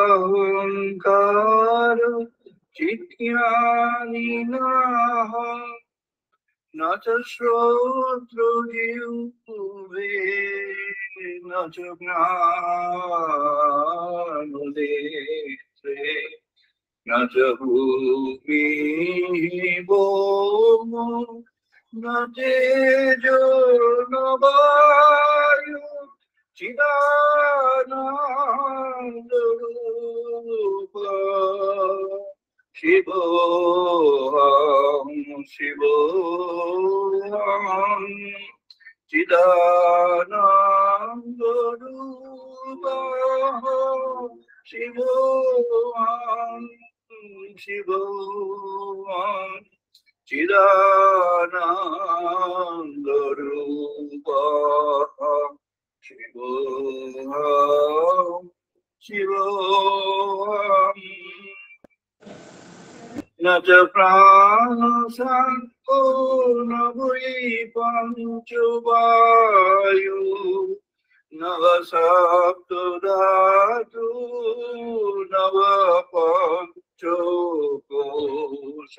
অহংকার চিত্যানি নাহং না চ শ্রোত্র জিহ্বে না চ ঘ্রাণনেত্রে না চ ভূমি না তেজো ন বায়ু চিদানন্দ রূপ শিবোহং শিবোহং চিদানন্দ রূপ শিবোহং শিবোহং চিদানন্দ রূপ শিবোহং শিবোহং না চ প্রাণসঙ্কো ন বৈ পঞ্চবায়ু নব সপ্ত ধাতু নব পঞ্চকোশ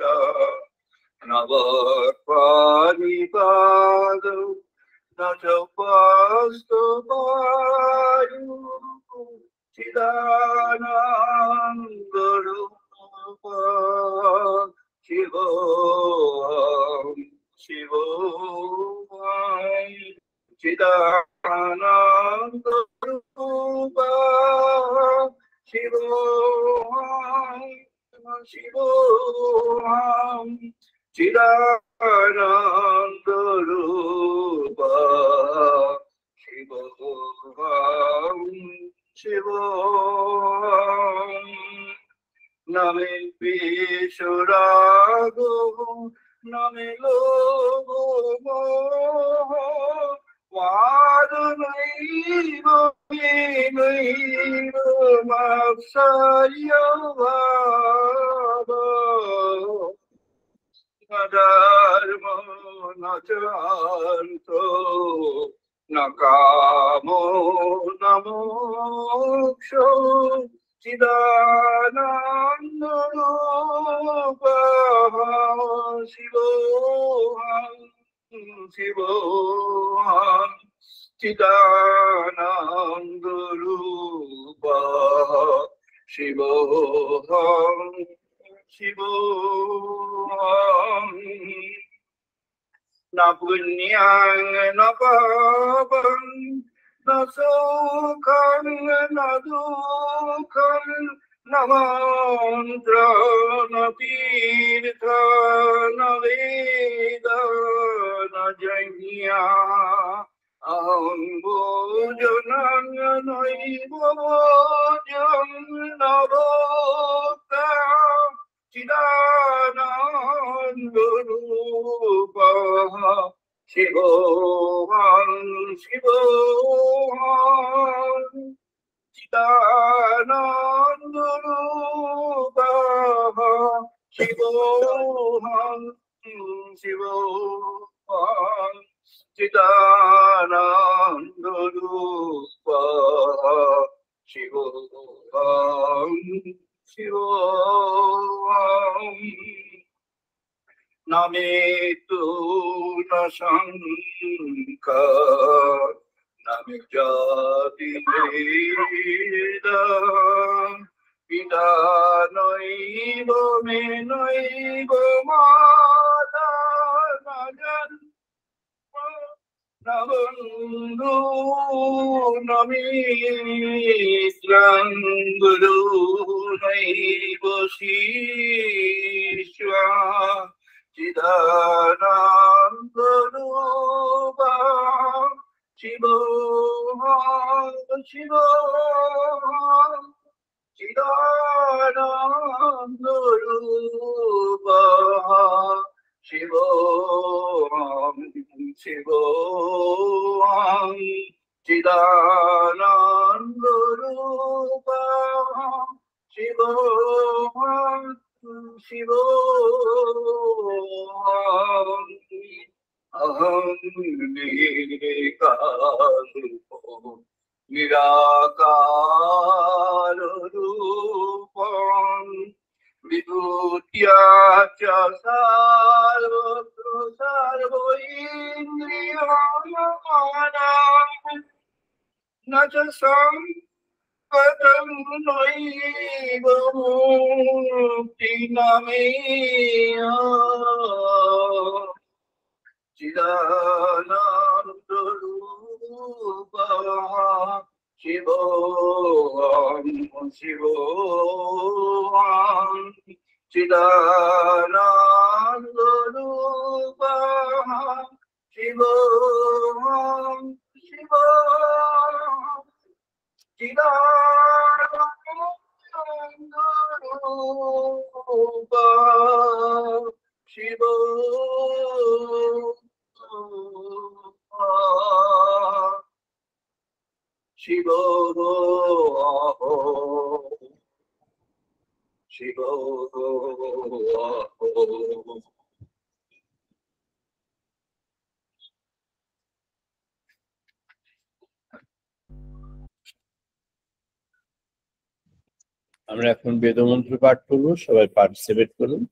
নব পানিপাদ না চ পাস্ত বায়ু চিদানন্দ রূপ শিবোহং শিবোহং চিদানন্দ রূপ শিবোহং শিবোহং চিদানন্দ রূপ শিবোহং শিবোহং নামে বিশ্বরাগ নামে লোভ মোহ বাদ নৈব নৈব মাৎসর্য ভাব ধর্ম ন চান্ত ন কামো ন মোক্ষ চিদানন্দ রূপ শিবোহং শিবোহং চিদানন্দ রূপ শিবোহং শিবোহং না পুণ্যং না পাপং না সুখং না দুঃখং না মন্ত্র না তীর্থ না বেদ না যজ্ঞা অহং ভোজনং নৈব ভোজং না ভোক্তা চিদানন্দ রূপ শিবোহং শিবোহং চিদানন্দ রূপ শিবোহং শিবোহং চিদানন্দ রূপ শিবোহং শিবোহং না মৃত্যু না শঙ্কা না জাতি ভেদ পিতা নৈব মে নৈব মাতা না জন্ম না বন্ধু না মিত্রং গুরু নৈব শিষ্যা চিদানন্দ রূপ শিবোহং শিবোহং চিদানন্দ রূপ শিবোহং শিবোহং চিদানন্দ রূপ শিবোহং শিবোহং অহং নিরাকার রূপ আমরা এখন বেদমন্ত্র পাঠ করব, সবাই পার্টিসিপেট করুন।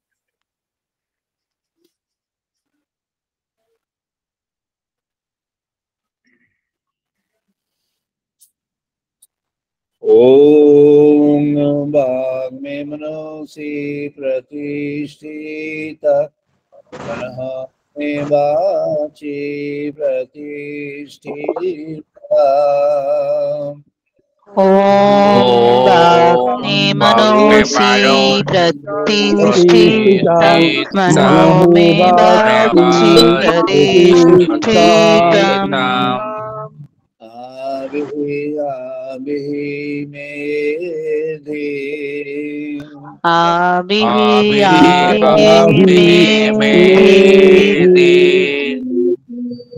ओम वाग्मे मनसि प्रतिष्ठिता मनः मे वाचि प्रतिष्ठिता। ओम वाग्मे मनसि प्रतिष्ठिता मनः मे वाचि प्रतिष्ठितम्।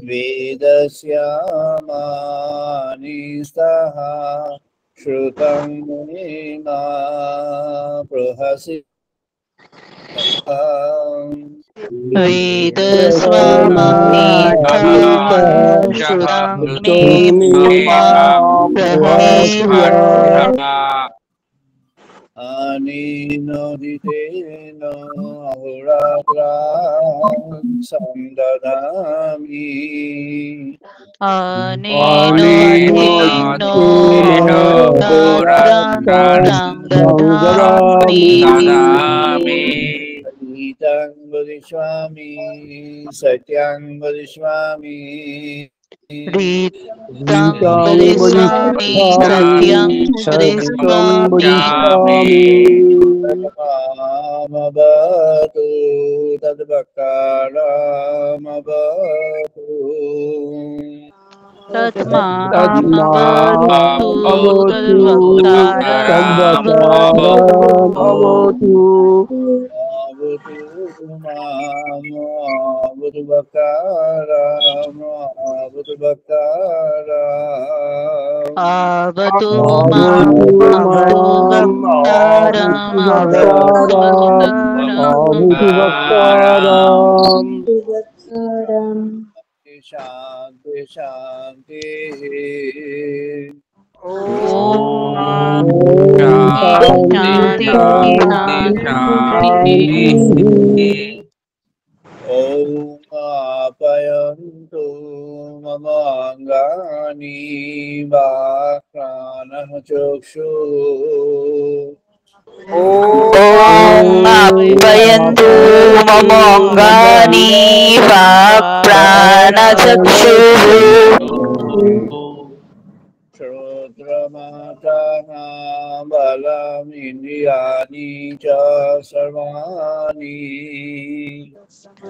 वेदस्यामानिस्तः श्रुतं मे मा प्रहसि श्रुतं मे मा अनेनोदितेन अहोरात्रां संदधामि। अनेनो ददामि। सत्यं वदिष्यामि सत्यं वदिष्यामि रीतं वदिष्यामि सत्यं वदिष्यामि। तद्वक्तारमवतु तद्वक्तारमवतु तद्वक्तारमवतु। आवतु शांति शांति। ओम शांति शांति। ओम आप्यायन्तु मम अङ्गानि प्राणः चक्षुः। ओम आप्यायन्तु मम अङ्गानि प्राणचक्षुः। श्रोत्रमात्रः बलमिन्द्रियाणि च सर्वाणि।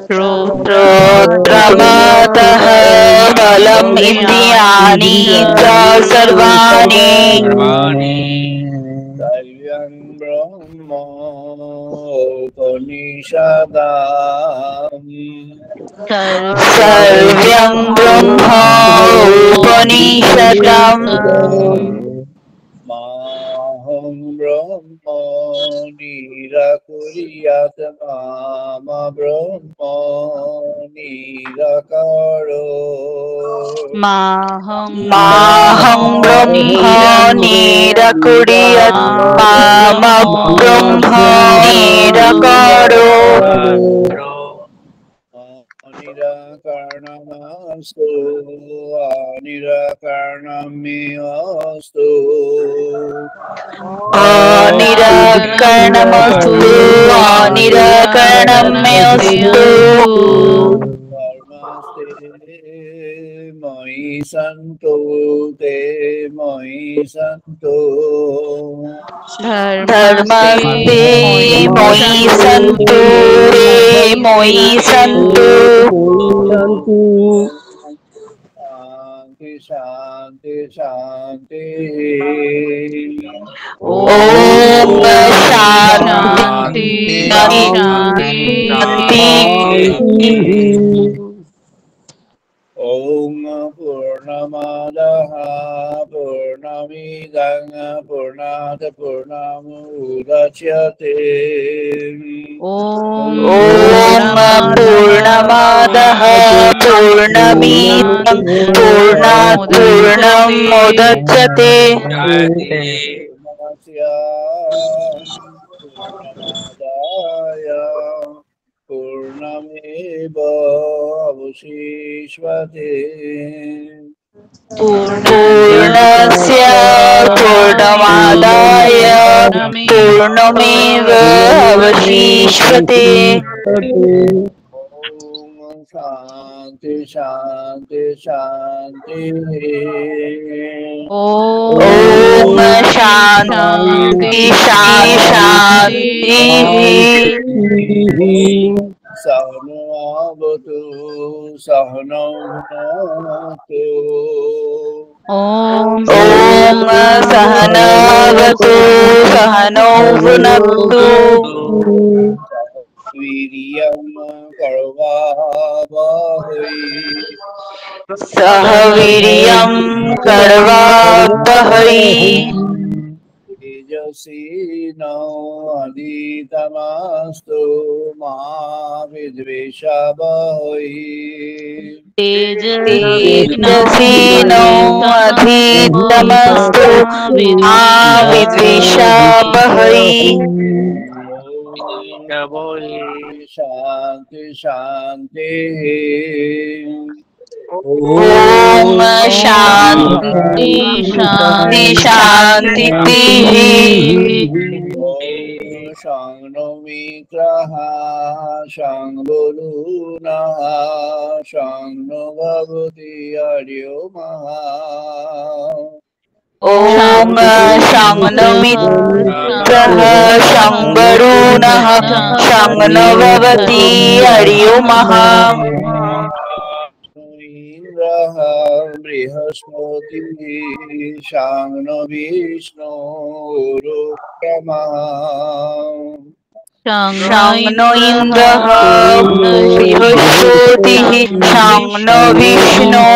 श्रोत्रमात्रः बलम् इन्द्रियाणि च सर्वाणि। सर्वं ब्रह्मोपनिषदाम्। सर्वं ब्रह्मोपनिषदम्। माहं ब्रह्म निराकुर्यात् मा ब्रह्म निराकारो। माहं ब्रह्म निराकुर्यात् কুড়িয়ত মাম ব্রহ্ম নিরাকারো निराकरणमस्तु निराकरणमेऽस्तु अनिराकरणमस्तु अनिराकरणमस्तु धर्मस्ते मयि सन्तु ते मयि सन्तु धर्मस्ते मयि सन्तु ते मयि सन्तु शान्ति शान्ति ॐ शान्ति शान्ति ॐ पूर्णमादः पूर्णमिदं पूर्णात् पूर्णमुदच्यते ॐ पूर्णमादः पूर्णमिदं पूर्णात् पूर्णमुदच्यते पूर्णमादाय पूर्णमेव अवशिष्यते पूर्णस्य पूर्णमादाय पूर्णमेव अवशिष्यते ॐ शान्ति शान्ति शान्ति ॐ शान्ति शान्ति सहनावतु सहनौ भुनक्तु ॐ सहनावतु सहनौ भुनक्तु वीर्यं करवावहै सह वीर्यं करवावहै तेजस्विनावधीतमस्तु मा विद्विषावहै तेजस्विनो अधीतमस्तु मा विद्विषावहै शान्ति शान्ति ॐ शान्ति शान्ति शान्तिः शं मित्रः शं गुरुनः शं नो भगवति हर्यो ॐ शं नो मित्रः शं वरुणः शं नो भवति हर्यो इन्द्रः बृहस्पतिः शं नो विष्णुरुक्रमः शं नो इन्द्रः बृहस्पतिः शं नो विष्णुरुक्रमः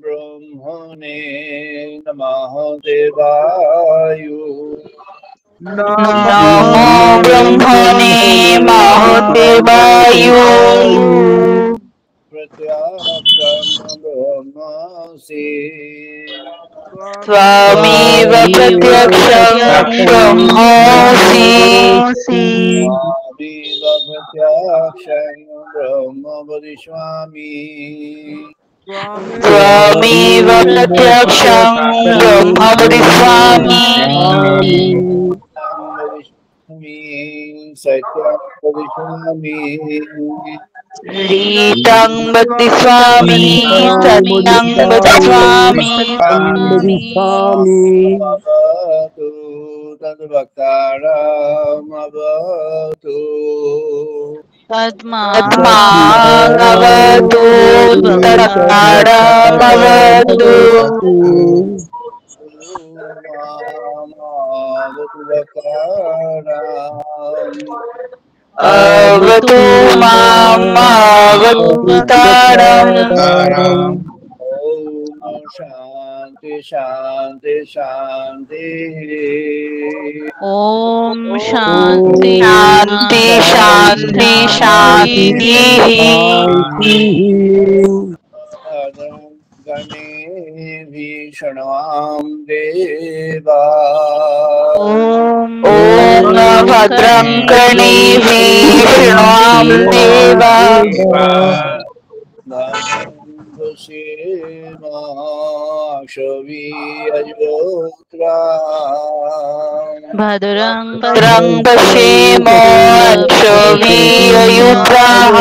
ब्रह्मणे नमः देवायु नमो ब्रह्मणे महादेवाय प्रत्यक्षं ब्रह्मासि त्वमेव प्रत्यक्षं ब्रह्मासि त्वमेव प्रत्यक्षं ब्रह्म वदिष्यामि त्वमेव प्रत्यक्षं ब्रह्म वदिष्यामि सत्यं वदिष्यामि रीतं वदिष्यामि सत्यं वदिष्यामि अवतु तद्वक्तारमवतु तद्मावतु तत्तारमवतु अवतु मामवतारम् ॐ शान्ति शान्ति शान्ति ॐ शान्ति शान्ति शान्तिः गणेभिः भीषणां देवा ॐ भद्रं कर्णेभिः शृण्वां देवा भद्रं पश्येमाक्षभिर्यजुत्राः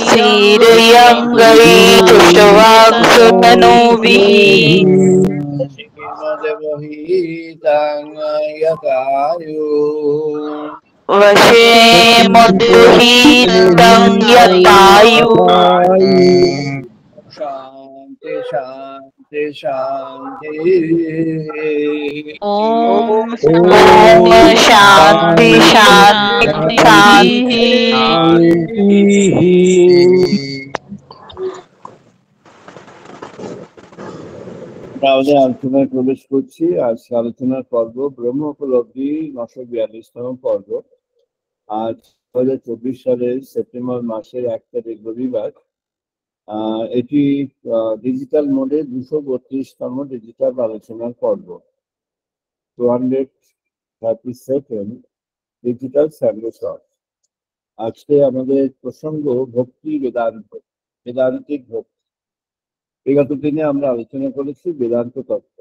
स्थिरयं वशे मधुहितं यतायु शांति शांति शांति ॐ शान्ति शान्ति शान्तिः আমাদের আলোচনায় প্রবেশ করছি। আজকে আলোচনার পর্ব ব্রহ্ম উপলব্ধি 942তম পর্ব। আজ 2024 সালের সেপ্টেম্বর মাসের 1 তারিখ রবিবার। এটি ডিজিটাল মোডে 232তম ডিজিটাল আলোচনার পর্ব, 237 ডিজিটাল সানডে ক্লাস। আজকে আমাদের প্রসঙ্গ ভক্তি বেদান্ত, বেদান্তিক ভক্তি। বিগত দিনে আমরা আলোচনা করেছি বেদান্ত তত্ত্ব।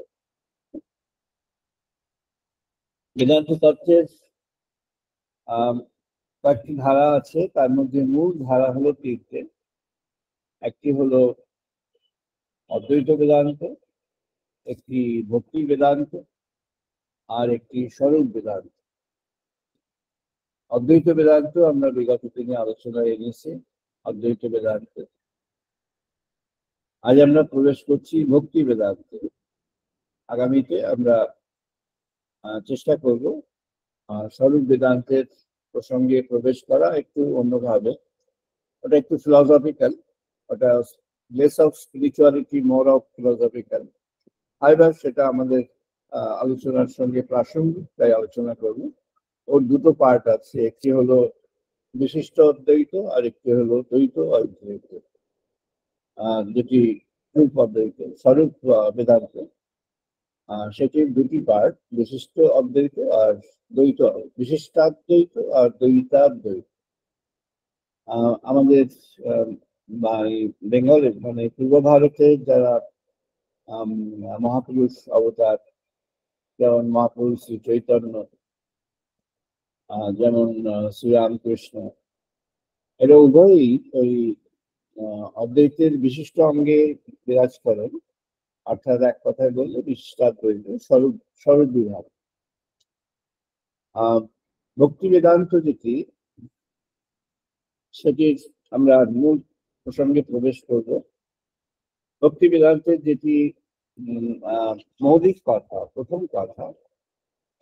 বেদান্ত তত্ত্বের কয়েকটি ধারা আছে, তার মধ্যে মূল ধারা হলো তিনটে। একটি হলো অদ্বৈত বেদান্ত, একটি ভক্তি বেদান্ত, আর একটি স্বরূপ বেদান্ত। অদ্বৈত বেদান্ত আমরা বিগত দিনে আলোচনায় এনেছি অদ্বৈত বেদান্ত। আজ আমরা প্রবেশ করছি ভক্তি বেদান্তে। আগামীতে আমরা চেষ্টা করব স্বরূপ বেদান্তের প্রসঙ্গে প্রবেশ করা একটু অন্যভাবে। ওটা একটু ফিলসফিক্যাল, ওটা less of spirituality, more of philosophical. হাইবার সেটা আমাদের আলোচনার সঙ্গে প্রাসঙ্গিক, তাই আলোচনা করব। ওর দুটো পার্ট আছে, একটি হলো বিশিষ্ট অদ্বৈত আর একটি হলো দ্বৈত অদ্বৈত, যেটি রূপ অদ্বৈত স্বরূপ বেদান্ত। সেটির দুটি পার্ট, বিশিষ্ট অদ্বৈত আর দ্বৈত, বিশিষ্টাদ্বৈত আর দ্বৈতাদ্বৈত। আমাদের বেঙ্গলের মানে পূর্ব ভারতের যারা মহাপুরুষ অবতার, যেমন মহাপুরুষ শ্রী চৈতন্য, যেমন শ্রীরামকৃষ্ণ, এরা উভয়ই ওই অদ্বৈতের বিশিষ্ট অঙ্গে বিরাজ করেন। অর্থাৎ এক কথায় বললে বিশিষ্টাদ্বৈত স্বরূপ বিভাগ। ভক্তি বেদান্ত যেটি, সেটির আমরা মূল প্রসঙ্গে প্রবেশ করব। ভক্তি বেদান্তের যেটি মৌলিক কথা, প্রথম কথা,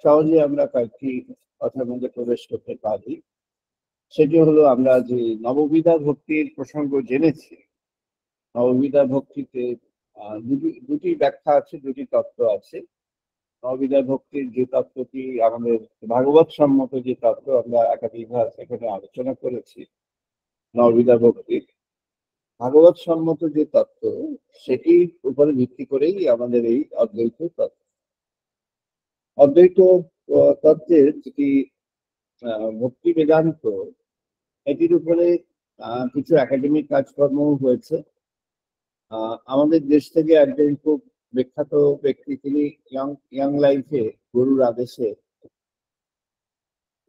সহজে আমরা কয়েকটি কথার মধ্যে প্রবেশ করতে পারি। সেটি হলো আমরা যে নববিধা ভক্তির প্রসঙ্গ জেনেছি। নববিধা ভক্তিতে দুটি ব্যাখ্যা আছে, দুটি তত্ত্ব আছে। নববিধা ভক্তির যে তত্ত্বটি আমাদের ভাগবত সম্মত যে তত্ত্ব, আমরা একাধিকবার এখানে আলোচনা করেছি। নববিধা ভক্তির ভাগবত সম্মত যে তত্ত্ব, সেটির উপরে ভিত্তি করেই আমাদের এই অদ্বৈত তত্ত্ব। অদ্বৈত তত্ত্বের যেটি ভক্তি বেদান্ত, এটির উপরে কিছু একাডেমিক কাজকর্ম হয়েছে। আমাদের দেশ থেকে একজন খুব বিখ্যাত ব্যক্তি, তিনি ইয়াং লাইফে গুরুর আদেশে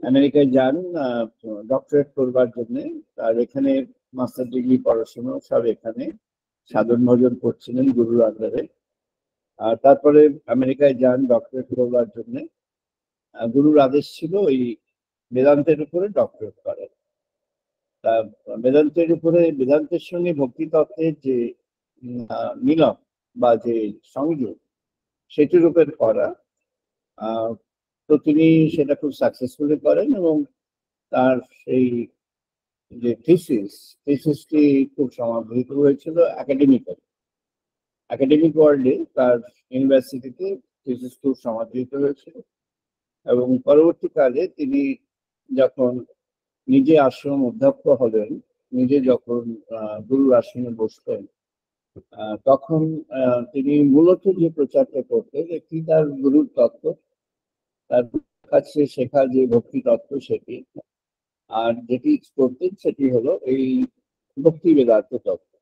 আমেরিকায় যান ডক্টরেট করবার জন্য। আর এখানে মাস্টার ডিগ্রি পড়াশোনা সব এখানে সাধন ভজন করছিলেন গুরুর আন্ডারে। আর তারপরে আমেরিকায় যান ডক্টরেট করবার জন্য। গুরুর আদেশ ছিল এই বেদান্তের উপরে ডক্টরেট করেন। তা বেদান্তের উপরে, বেদান্তের সঙ্গে ভক্তি তত্ত্বের যে মিলন বা যে সংযোগ, সেটির উপর করা। তো তিনি সেটা খুব সাকসেসফুলি করেন এবং তার সেই যে থিসিসটি খুব সমাদৃত হয়েছিল একাডেমিক ওয়ার্ল্ডে। তার ইউনিভার্সিটিতে থিসিস খুব সমাদৃত হয়েছিল এবং পরবর্তীকালে তিনি যখন নিজে আশ্রম অধ্যক্ষ হলেন, নিজে যখন গুরুর আশ্রমে বসতেন, তখন তিনি মূলত যে প্রচারটা করতেন একটি তার গুরুর তত্ত্ব, তার কাছে শেখা যে ভক্তি তত্ত্ব সেটি, আর যেটি করতেন সেটি হলো এই ভক্তি বেদান্ত তত্ত্ব।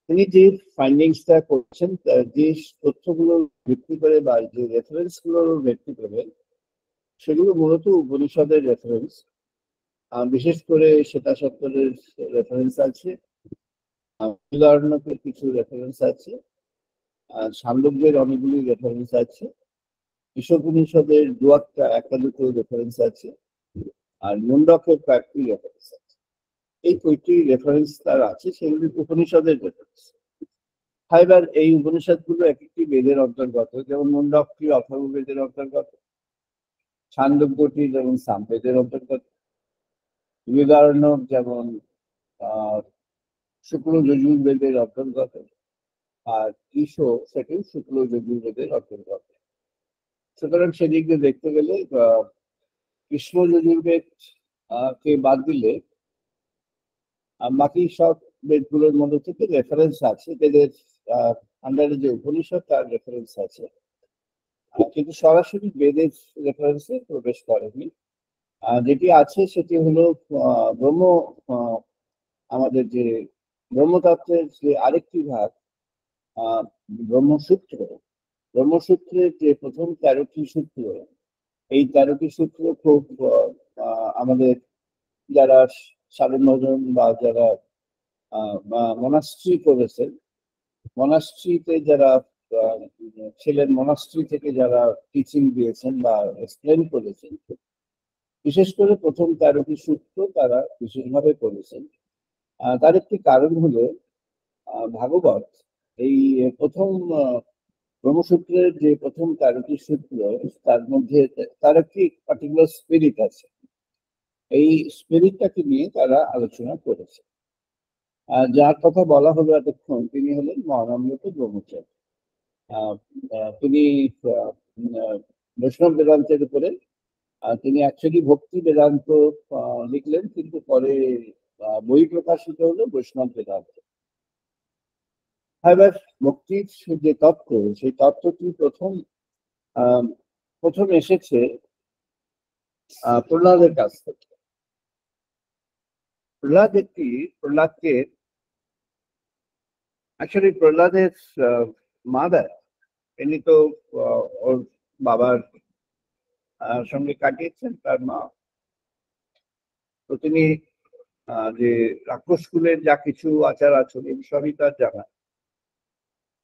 তিনি যে ফাইন্ডিংসটা করছেন, যে তথ্যগুলো ভিত্তি করে বা যে রেফারেন্স গুলোর ভিত্তি করে, সেগুলো মূলত উপনিষদের রেফারেন্স। বিশেষ করে শ্বেতাসত্তরের রেফারেন্স আছে, উদাহরণের কিছু রেফারেন্স আছে, ছান্দোগ্যের অনেকগুলি রেফারেন্স আছে, ঈশোপনিষদের একটা দুটো রেফারেন্স আছে, আর মুন্ডকের কয়েকটি রেফারেন্স আছে। এই কয়েকটি রেফারেন্স তার আছে, সেগুলি উপনিষদের রেফারেন্স। এবার এই উপনিষদগুলো এক একটি বেদের অন্তর্গত, যেমন মুন্ডকটি অথর্ববেদের অন্তর্গত, ছান্দোগ্যটি যেমন সামবেদের অন্তর্গত, বৃহদারণ্যক যেমন শুক্ল যজুর্বেদের অন্তর্গত, আর ঈশো সেটিও শুক্ল যজুর্বেদের অন্তর্গত। সুতরাং সেদিক দিয়ে দেখতে গেলে কৃষ্ণ যজুর্বেদ কে বাদ দিলে বাকি সব বেদগুলোর মধ্যে থেকে রেফারেন্স আছে, বেদের আন্ডারে যে উপনিষদ তার রেফারেন্স আছে, কিন্তু সরাসরি বেদের রেফারেন্সে প্রবেশ করেনি। যেটি আছে সেটি হলো ব্রহ্ম, আমাদের যে ব্রহ্মতত্ত্বের যে আরেকটি ভাগ ব্রহ্মসূত্র, ব্রহ্মসূত্রের যে প্রথম 13টি সূত্র, এই 13টি সূত্র খুব আমাদের যারা সাধন বা যারা মনাস্ট্রি করেছেন, মনাস্ট্রিতে যারা ছিলেন, মনাস্ট্রি থেকে যারা টিচিং দিয়েছেন বা এক্সপ্লেন করেছেন, বিশেষ করে প্রথম 13টি সূত্র তারা বিশেষভাবে করেছেন। তার একটি কারণ হলো ভাগবত এই প্রথম ব্রহ্মসূত্রের যে প্রথম 13টি সূত্র, তার মধ্যে তার একটি পার্টিকুলার স্পিরিট আছে, এই স্পিরিটটাকে নিয়ে তারা আলোচনা করেছে। যার কথা বলা হলো এতক্ষণ, তিনি হলেন মহানন্দ ব্রহ্মচারী। তিনি বৈষ্ণব বেদান্তের উপরে তিনি অ্যাকচুয়ালি ভক্তি বেদান্ত লিখলেন, কিন্তু পরে বই প্রকাশিত হলো বৈষ্ণব বেদান্ত। এবার ভক্তির যে তত্ত্ব, সেই তত্ত্বটি প্রথম এসেছে প্রহ্লাদের কাছ থেকে। প্রহ্লাদকে অ্যাকচুয়ালি প্রহ্লাদের মাদার, ইনি তো ওর বাবার সঙ্গে কাটিয়েছেন, তার মা। তো তিনি যে রাক্ষস কুলের যা কিছু আচার আচরণ সবই তার জানা।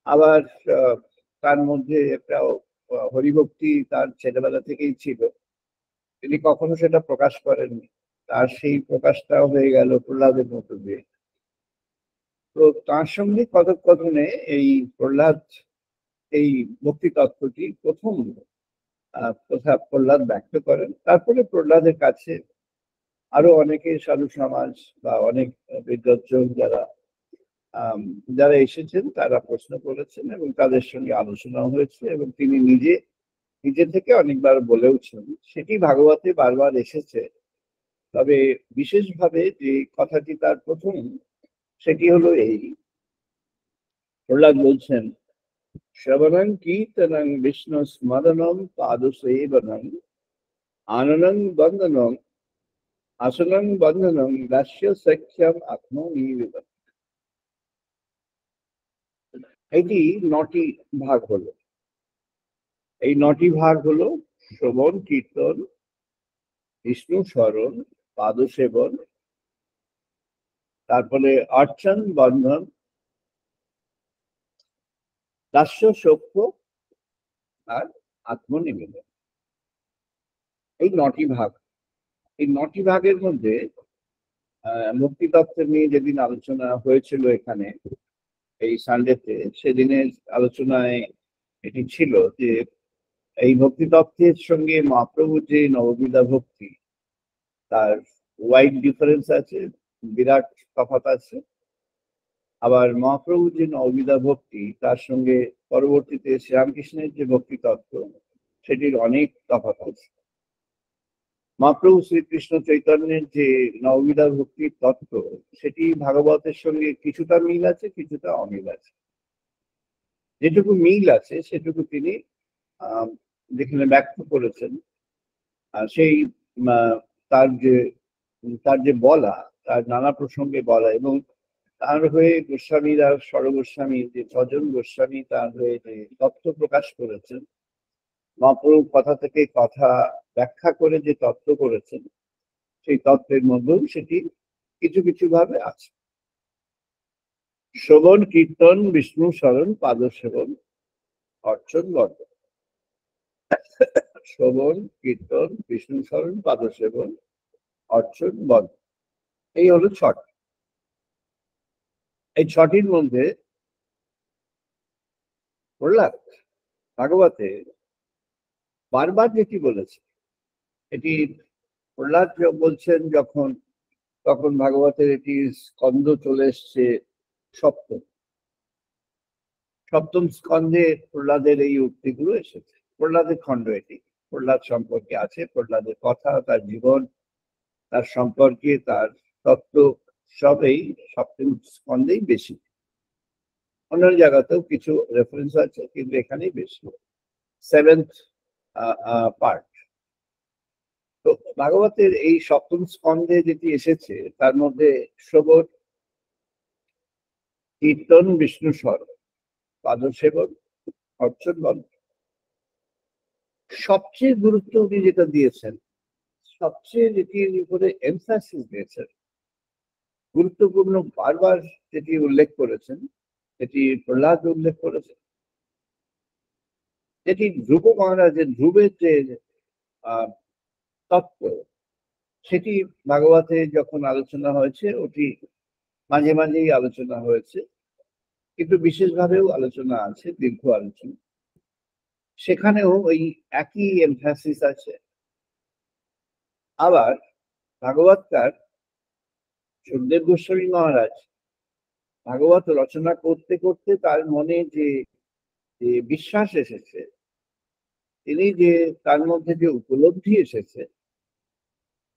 আবার তার মধ্যে একটা হরিভক্তি তার ছেলেবেলা থেকেই ছিল, তিনি কখনো সেটা প্রকাশ করেননি। তার সেই প্রকাশটা হয়ে গেল প্রহ্লাদের মধ্য দিয়ে। তো তার সঙ্গে কথোপকথনে এই প্রহ্লাদ এই ভক্তি তত্ত্বটি প্রথম কথা প্রহ্লাদ ব্যক্ত করেন। তারপরে প্রহ্লাদের কাছে আরো অনেকে সাধু সমাজ বা অনেক বিদ্বজ্জন যারা এসেছেন, তারা প্রশ্ন করেছেন এবং তাদের সঙ্গে আলোচনা হয়েছে, এবং তিনি নিজে থেকে অনেকবার বলেওছেন। সেটি ভাগবতে বারবার এসেছে, তবে বিশেষভাবে যে কথাটি তার প্রথম, সেটি হলো এই, প্রহ্লাদ বলছেন, শ্রবণং কীর্তনং বিষ্ণু স্মরণং পাদসেবনং আননং বন্দনং আসনং বন্দনং দাস্য সখ্যম আত্মনিবেদন। এটি 9টি ভাগ হলো। এই 9টি ভাগ হলো শ্রবণ, কীর্তন, বিষ্ণু স্মরণ, পাদসেবন, তারপরে অর্চন, বন্ধন, দাস্য সখ্য আর আত্মনিবেদন। এই 9টি ভাগ। এই 9টি ভাগের মধ্যে মুক্তি তত্ত্ব নিয়ে যেদিন আলোচনা হয়েছিল এখানে এই সানডেতে, সেদিনের আলোচনায় এটি ছিল যে এই ভক্তি তত্ত্বের সঙ্গে মহাপ্রভুর যে নববিধা ভক্তি, তার ওয়াইড ডিফারেন্স আছে, বিরাট তফাৎ আছে। আবার মহাপ্রভুর যে নববিধা ভক্তি, তার সঙ্গে পরবর্তীতে শ্রীরামকৃষ্ণের যে ভক্তি তত্ত্ব, সেটির অনেক তফাৎ আছে। মহাপ্রভু শ্রীকৃষ্ণ চৈতন্যের যে নববিধা ভক্তির তত্ত্ব, সেটি ভাগবতের সঙ্গে কিছুটা মিল আছে, কিছুটা অমিল আছে। যেটুকু মিল আছে সেটুকু তিনি যেখানে ব্যক্ত করেছেন, সেই তার যে বলা, তার নানা প্রসঙ্গে বলা, এবং তার হয়ে গোস্বামীরা, স্বরগোস্বামী যে ছজন গোস্বামী তার হয়ে যে তত্ত্ব প্রকাশ করেছেন, মহাপ্রভু কথা থেকে কথা ব্যাখ্যা করে যে তত্ত্ব করেছেন, সেই তত্ত্বের মধ্যেও সেটি কিছু কিছু ভাবে আছে। শ্রবণ কীর্তন বিষ্ণু স্মরণ পাদ সেবন অর্চন বর্ধন। শ্রবণ কীর্তন বিষ্ণু স্মরণ পাদ সেবন অর্চন বর্ধন, এই হলো ছটি। এই ছটির মধ্যে প্রহ্লাদ ভাগবতে বারবার যেটি বলেছে, এটি প্রহ্লাদ বলছেন যখন, তখন ভাগবতের এটি স্কন্ধ চলে এসছে সপ্তম স্কন্ধে প্রহ্লাদের এই উক্তিগুলো এসেছে। প্রহ্লাদের খণ্ড এটি, প্রহ্লাদ সম্পর্কে আছে, প্রহ্লাদের কথা, তার জীবন, তার সম্পর্কে, তার তত্ত্ব সব এই সপ্তম স্কন্ধেই বেশি। অন্যান্য জায়গাতেও কিছু রেফারেন্স আছে, কিন্তু এখানেই বেশি, 7th পার্ট। তো ভাগবতের এই সপ্তম স্কন্ধে যেটি এসেছে, তার মধ্যে শ্রবণ কীর্তন বিষ্ণু স্মরণ পাদ সেবন অর্চন বর্ধন, সবচেয়ে গুরুত্ব উনি যেটা দিয়েছেন, সবচেয়ে যেটির উপরে এমফাসিস দিয়েছেন, গুরুত্বপূর্ণ বারবার যেটি উল্লেখ করেছেন, যেটি প্রহ্লাদ উল্লেখ করেছেন, যেটি ধ্রুব মহারাজের, ধ্রুবের যে তত্ত্ব, সেটি ভাগবতে যখন আলোচনা হয়েছে, ওটি মাঝে মাঝেই আলোচনা হয়েছে, কিন্তু বিশেষভাবেও আলোচনা আছে, দীর্ঘ আলোচনা, সেখানেও ওই একই এমফাসিস আছে। আবার ভাগবতকার সুখদেব গোস্বামী মহারাজ ভাগবত রচনা করতে করতে তার মনে যে বিশ্বাস এসেছে, তিনি যে তার মধ্যে যে উপলব্ধি এসেছে,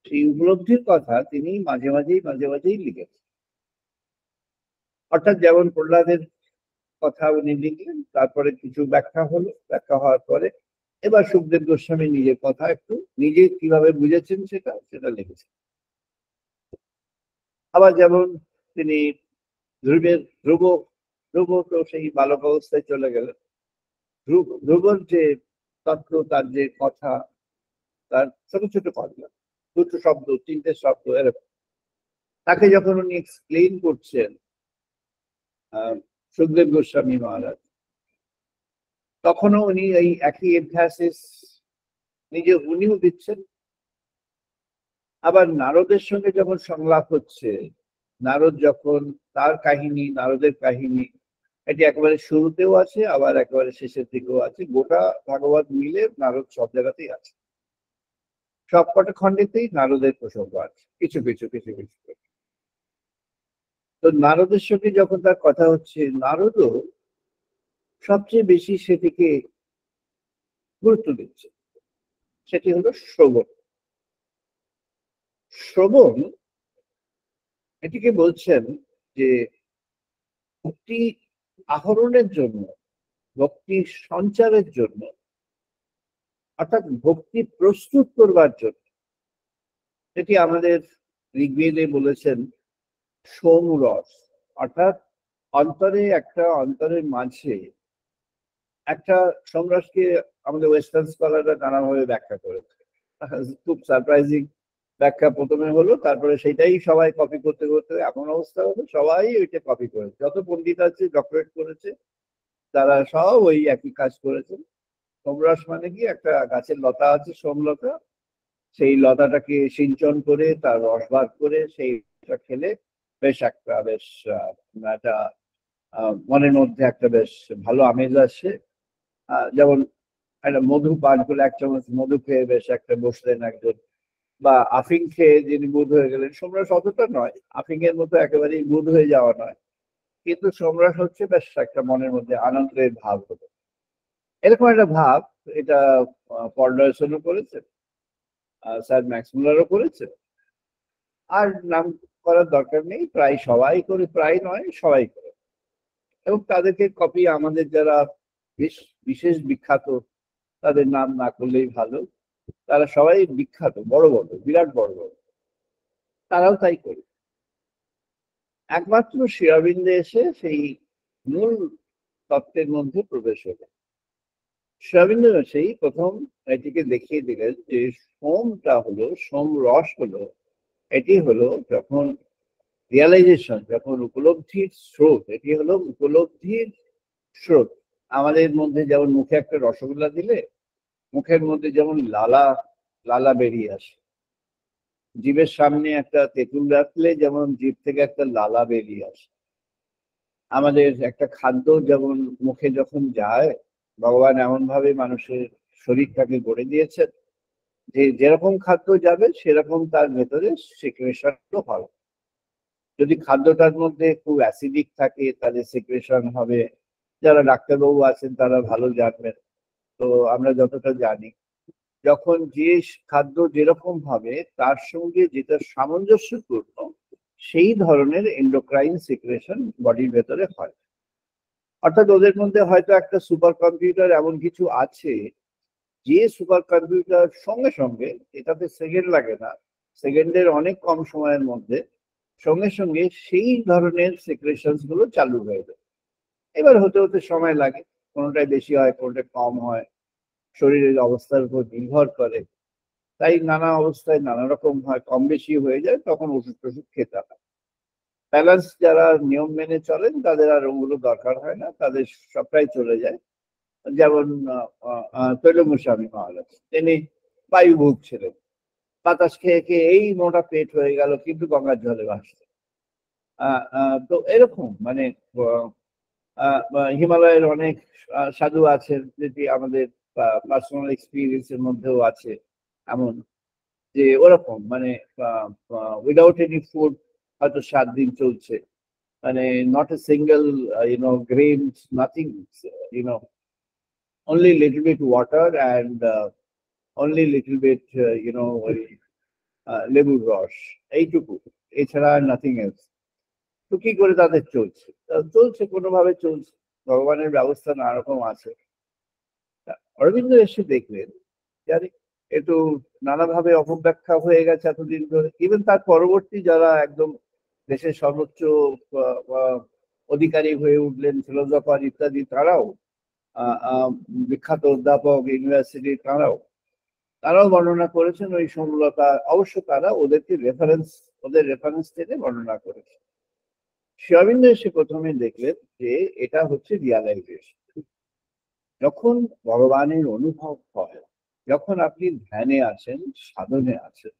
সেই উপলব্ধির কথা তিনি মাঝে মাঝেই লিখেছেন। অর্থাৎ যেমন প্রহ্লাদের কথা উনি লিখলেন, তারপরে কিছু ব্যাখ্যা হলো, ব্যাখ্যা হওয়ার পরে এবার সুখদেব গোস্বামী নিজের কথা একটু নিজে কিভাবে বুঝেছেন সেটা লিখেছেন। আবার যেমন তিনি ধ্রুব তো সেই বালক অবস্থায় চলে গেলেন, ধ্রুবর যে তত্ত্ব, তার যে কথা, তার ছোট ছোট কথা, দুটো শব্দ, তিনটে শব্দ, এরকম, তাকে যখন উনি এক্সপ্লেন করছেন সুখদেব গোস্বামী মহারাজ, তখনও উনি এই একই এমফাসিস উনিও দিচ্ছেন। আবার নারদের সঙ্গে যখন সংলাপ হচ্ছে, নারদ যখন তার কাহিনী, নারদের কাহিনী, এটি একেবারে শুরুতেও আছে, আবার একেবারে শেষের দিকেও আছে, গোটা ভাগবত মিলে নারদ সব জায়গাতেই আছে, সবকটা খণ্ডেতেই নারদের প্রসঙ্গ আছে, কিছু কিছু। তো নারদের সঙ্গে যখন তার কথা হচ্ছে, নারদও সবচেয়ে বেশি সেটিকে গুরুত্ব দিচ্ছে, সেটি হলো শ্রবণ। এটিকে বলছেন যে ভক্তি আহরণের জন্য, ভক্তি সঞ্চারের জন্য, অর্থাৎ ভক্তি প্রস্তুত করবার জন্য, এটি আমাদের ঋগ্বেদে বলেছেন সোমরস, অর্থাৎ অন্তরের মাঝে একটা সোমরসকে আমাদের ওয়েস্টার্ন স্কলাররা নানাভাবে ব্যাখ্যা করেছে। খুব সারপ্রাইজিং ব্যাখ্যা প্রথমে হলো, তারপরে সেটাই সবাই কপি করতে করতে এমন অবস্থা হলো সবাই ওইটা কপি করেছে, যত পণ্ডিত আছে, ডক্টরেট করেছে, তারা সব ওই একই কাজ করেছেন। সোমরস মানে কি, একটা গাছের লতা আছে সোমলতা, সেই লতাটাকে সিঞ্চন করে তার রস বার করে সেইটা খেলে বেশ একটা মনের মধ্যে একটা বেশ ভালো আমেজ আসে। যেমন একটা মধু পান করে, 1 চামচ মধু খেয়ে বেশ একটা বসলেন একজন, বা আফিং খেয়ে যিনি বুধ হয়ে গেলেন, সোমরস অতটা নয়, আফিং এর মতো একেবারেই বুধ হয়ে যাওয়া নয়, কিন্তু সোমরস হচ্ছে বেশ একটা মনের মধ্যে আনন্দের ভাব হলো, এরকম একটা ভাব। এটা পর্যালোচনা করেছে। স্যার ম্যাক্স মুলারও করেছে, আর নাম করার দরকার নেই, প্রায় সবাই করে, প্রায় নয় সবাই করে। এবং তাদেরকে কপি আমাদের যারা বিশেষ বিখ্যাত, তাদের নাম না করলেই ভালো, তারা সবাই বিখ্যাত, বড় বড়, বিরাট বড় বড়, তারাও তাই করে। একমাত্র শ্রী অরবিন্দে এসে সেই মূল তত্ত্বের মধ্যে প্রবেশ হলো। শ্রী অরবিন্দ সেই প্রথম এটিকে দেখিয়ে দিলেন যে সোমটা হলো, সোম রস হলো, এটি হলো যখন রিয়ালাইজেশন, যখন উপলব্ধির স্রোত, এটি হলো উপলব্ধির স্রোত। আমাদের মধ্যে যেমন মুখে একটা রসগোল্লা দিলে মুখের মধ্যে যেমন লালা লালা বেরিয়ে আসে, জিভের সামনে একটা তেঁতুল রাখলে যেমন জিভ থেকে একটা লালা বেরিয়ে আসে, আমাদের একটা খাদ্য যেমন মুখে যখন যায়, ভগবান এমন ভাবে মানুষের শরীরটাকে গড়ে দিয়েছেন যে যেরকম খাদ্য যাবে সেরকম তার ভেতরে সিক্রেশনও হবে। যদি খাদ্যটার মধ্যে খুব অ্যাসিডিক থাকে তাহলে সিক্রেশন হবে। যারা ডাক্তারবাবু আছেন তারা ভালো জানবেন। তো আমরা যতটা জানি, যখন যে খাদ্য যেরকম হবে তার সঙ্গে যেটা সামঞ্জস্যপূর্ণ, সেই ধরনের এন্ডোক্রাইন সিক্রেশন বডির ভেতরে হয়। অর্থাৎ ওদের মধ্যে হয়তো একটা সুপার কম্পিউটার এমন কিছু আছে, যে সুপার কম্পিউটার সঙ্গে সঙ্গে, এটাতে সেকেন্ড লাগে না, সেকেন্ডের অনেক কম সময়ের মধ্যে সঙ্গে সঙ্গে সেই ধরনের সিক্রেশনস গুলো চালু হয়ে যায়। এবার হতে হতে সময় লাগে, কোনোটাই বেশি হয়, কোনোটাই কম হয়, শরীরের অবস্থার উপর নির্ভর করে। তাই নানা অবস্থায় নানা রকম হয়, কম বেশি হয়ে যায়, তখন ওষুধ টষুধ খেতে হয়। ব্যালেন্স যারা নিয়ম মেনে চলেন তাদের আর ওগুলো দরকার হয় না, তাদের সবটাই চলে যায়। যেমন তৈলঙ্গস্বামী মহারাজ, তিনি বায়ু ভুগছিলেন, বাতাস খেয়ে খেয়ে এই মোটা পেট হয়ে গেল, কিন্তু গঙ্গার জলে ভাসছে। তো এরকম মানে হিমালয়ের অনেক সাধু আছেন, যেটি আমাদের পার্সোনাল এক্সপিরিয়েন্সের মধ্যেও আছে, এমন যে ওরকম মানে উইদাউট এনি ফুড হয়তো 7 দিন চলছে, মানে not a single grain, nothing, you know only little bit water and only little bit ওই লেবুর রস, এইটুকু, এছাড়া নাথিং এলস। তো কি করে তাদের চলছে? চলছে কোনোভাবে চলছে, ভগবানের ব্যবস্থা নানা রকম আছে। অরবিন্দ এসে দেখলেন যে আরে একটু নানাভাবে অপব্যাখ্যা হয়ে গেছে এতদিন ধরে। ইভেন তার পরবর্তী যারা একদম দেশের সর্বোচ্চ অধিকারী হয়ে উঠলেন, ফিলোসফার ইত্যাদি, তারাও বিখ্যাত অধ্যাপক ইউনিভার্সিটি, তারাও বর্ণনা করেছেন ওই সমলতা। অবশ্য তারা ওদের রেফারেন্স টেনে বর্ণনা করেছে। শ্রী অরবিন্দ এসে প্রথমে দেখলেন যে এটা হচ্ছে রিয়ালাইজেশন। যখন ভগবানের অনুভব হয়, যখন আপনি ধ্যানে আছেন, সাধনে আছেন,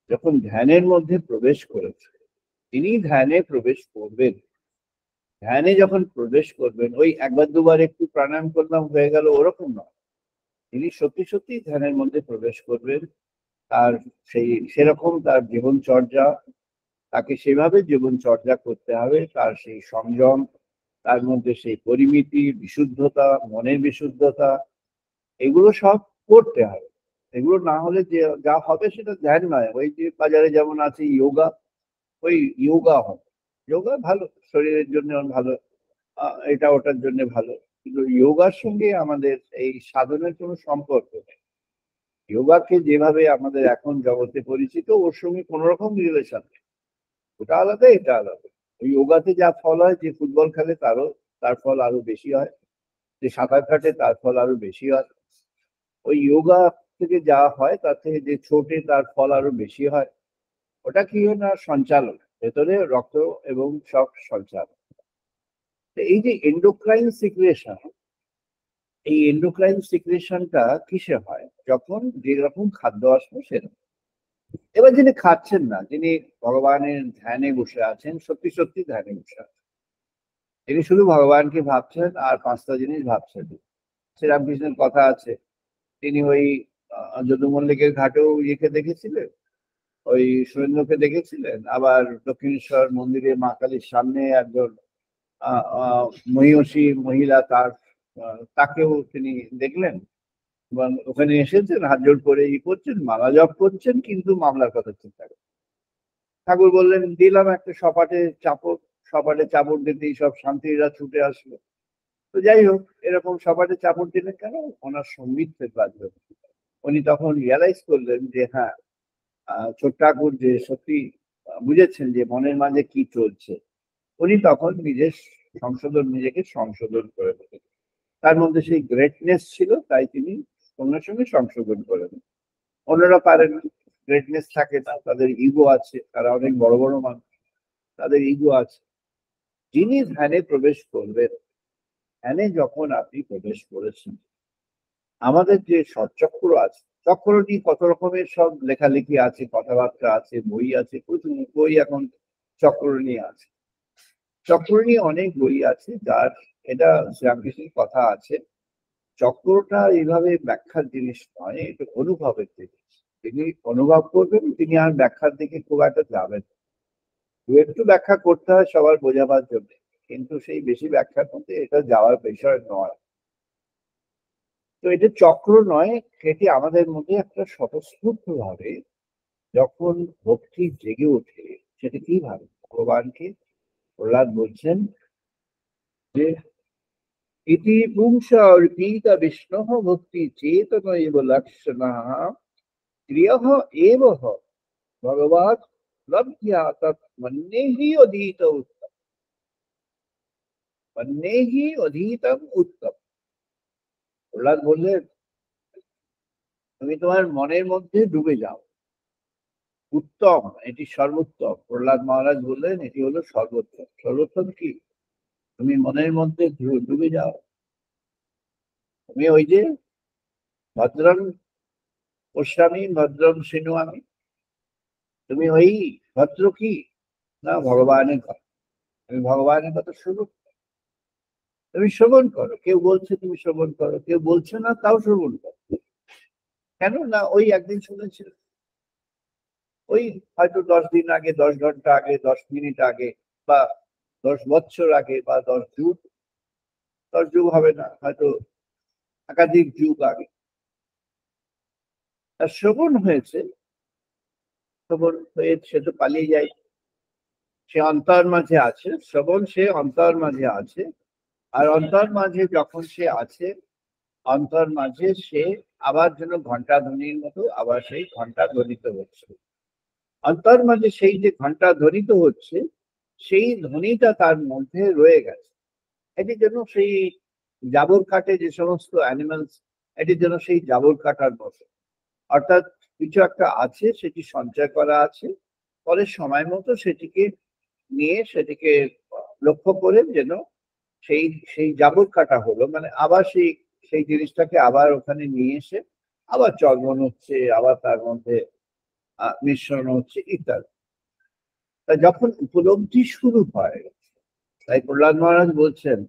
যখন ধ্যানের মধ্যে প্রবেশ করেছেন, তিনি ধ্যানে প্রবেশ করবেন। ধ্যানে যখন প্রবেশ করবেন, ওই একবার দুবার একটু প্রাণায়াম করলাম হয়ে গেল ওরকম নয়, তিনি সত্যি সত্যি ধ্যানের মধ্যে প্রবেশ করবেন। তার সেরকম তার জীবনচর্যা, তাকে সেভাবে জীবনচর্যা করতে হবে, তার সেই সংযম, তার মধ্যে সেই পরিমিতি, বিশুদ্ধতা, মনের বিশুদ্ধতা, এগুলো সব করতে হবে। এগুলো না হলে যে যা হবে সেটা ধ্যান নয়। ওই যে বাজারে যেমন আছে যোগা, ওই যোগা হবে। যোগা ভালো, শরীরের জন্য ভালো, এটা ওটার জন্য ভালো, কিন্তু যোগার সঙ্গে আমাদের এই সাধনের কোনো সম্পর্ক নেই। যোগাকে যেভাবে আমাদের এখন জগতে পরিচিত, ওর সঙ্গে কোন রকম রিলেশন নেই। ওটা আলাদা, এটা আলাদা। ওই যোগাতে যা ফল হয়, যে ফুটবল খেলে তার ফল আরো বেশি হয়, যে সাঁতার কাটে তার ফল আরো বেশি হয়। ওই যোগা থেকে যা হয় তার থেকে যে ছোটে তার ফল আরো বেশি হয়। ওটা কি হয় না, সঞ্চালন, ভেতরে রক্ত এবং সব সঞ্চালন। এই যে এন্ডোক্রাইন সিক্রেশন, এই এন্ডোক্রাইন সিক্রেশনটা কিসে হয়? যখন যেরকম খাদ্য আসবে সেরকম। এবার যিনি খাচ্ছেন না, যিনি ভগবানের ধ্যানে বসে আছেন, সত্যি সত্যি ধ্যানে বসে আছেন, তিনি শুধু ভগবানকে ভাবছেন আর 5টা জিনিস ভাবছেন। শ্রীরামকৃষ্ণের কথা আছে, তিনি ওই যদু মল্লিকের ঘাটেও ইয়েকে দেখেছিলেন, ওই সুরেন্দ্রকে দেখেছিলেন, আবার দক্ষিণেশ্বর মন্দিরে মা কালীর সামনে একজন মহিষী মহিলা, তাকেও তিনি দেখলেন। এবং ওখানে এসেছেন, হাত জোড় করে করছেন, মালা জপ করছেন, কিন্তু মামলার কথা চিন্তা করেন। ঠাকুর বললেন, দিলাম একটা সপাটে চাপড় দিতেই সব শান্তিরা ছুটে আসলো। তো যাই হোক, এরকম সপাটে চাপড় দিলেন কেন? ওনার সঙ্গীতের বাজবে। উনি তখন রিয়ালাইজ করলেন যে হ্যাঁ, ছোট ঠাকুর যে সত্যি বুঝেছেন যে মনের মাঝে কি চলছে। উনি তখন নিজেকে সংশোধন করে দিলেন। তার মধ্যে সেই গ্রেটনেস ছিল, তাই তিনি সঙ্গে সঙ্গে সংশোধন করেন। অন্যরা পারেন, গ্রেটনেস থাকে না, তাদের ইগো আছে, তারা অনেক বড় বড় মানুষ, তাদের ইগো আছে। যিনি ধ্যানে প্রবেশ করবেন, ধ্যানে যখন আপনি প্রবেশ করেছেন, আমাদের যে সৎচক্র আছে, চক্র নিয়ে কত রকমের সব লেখালেখি আছে, কথাবার্তা আছে, বই আছে, প্রচুর বই এখন চক্র নিয়ে আছে। চক্র নিয়ে অনেক বই আছে, যার এটা শ্রীরামকৃষ্ণের কথা আছে। চক্রটা এইভাবে ব্যাখ্যার জিনিস নয়, এটা অনুভবের জিনিস। তিনি অনুভব করবেন, তিনি আর ব্যাখ্যার দিকে খুব একটা যাবেন। একটু ব্যাখ্যা করতে হয় সবার বোঝাবার জন্য, কিন্তু সেই বেশি ব্যাখ্যার মধ্যে এটা যাওয়ার বিষয় নয়। তো এটা চক্র নয়, সেটি আমাদের মধ্যে একটা স্বতঃস্ফূর্ত ভাবে যখন ভক্তি জেগে ওঠে, সেটা কিভাবে ভগবানকে প্রহ্লাদ বলছেন যে ইতি পুংস অর্পিত বিষ্ণু ভক্তি চেতন এব লক্ষণ ক্রিয়ঃ এব ভগবৎ লব্ধ্বা তৎ মন্যেহি অধীত উত্তম। মন্যেহি অধীতম উত্তম। প্রহ্লাদ বললেন, তুমি তোমার মনের মধ্যে ডুবে যাও, উত্তম, এটি সর্বোত্তম। প্রহ্লাদ মহারাজ বললেন, এটি হলো সর্বোত্তম। সর্বোত্তম কি? তুমি মনের মধ্যে ডুবে যাও। তুমি ওই যে ভদ্রং পশ্যামি ভদ্রং শৃণুয়ামি, তুমি ওই ভদ্র কি না ভগবানের কথা। তুমি ভগবানের কথা শুনো, তুমি শ্রবণ করো। কেউ বলছে তুমি শ্রবণ করো, কেউ বলছে না তাও শ্রবণ করো। কেন না? ওই একদিন শুনেছিল, ওই হয়তো 10 দিন আগে, 10 ঘন্টা আগে, 10 মিনিট আগে, বা 10 বছর আগে, বা 10 যুগ, 10 যুগ হবে না, হয়তো একাধিক যুগ আগে তার শ্রবণ হয়েছে। শ্রবণ হয়ে সে তো পালিয়ে যায়, সে অন্তর মাঝে আছে। শ্রবণ, সে অন্তর মাঝে আছে। আর অন্তর মাঝে যখন সে আছে, অন্তর মাঝে সে আবার যেন ঘন্টা ধ্বনির মতো আবার সেই ঘন্টা ধ্বনিত হচ্ছে। অন্তর মাঝে সেই যে ঘন্টা ধ্বনিত হচ্ছে, সেই ধ্বনিটা তার মধ্যে রয়ে গেছে। এটি যেন সেই জাবর কাটে যে সমস্ত অ্যানিমালস, এটি যেন সেই জাবর কাটার মতো। অর্থাৎ কিছু একটা আছে, সেটি সঞ্চয় করা আছে, পরে সময় মতো সেটিকে নিয়ে সেটিকে লক্ষ্য করে যেন সেই সেই জাবর কাটা হলো, মানে আবার সেই সেই জিনিসটাকে আবার ওখানে নিয়ে এসে আবার চর্বণ হচ্ছে, আবার তার মধ্যে মিশ্রণ হচ্ছে ইত্যাদি। তা যখন উপলব্ধি শুরু হয়, তাই প্রহ্লাদ মহারাজ বলছেন,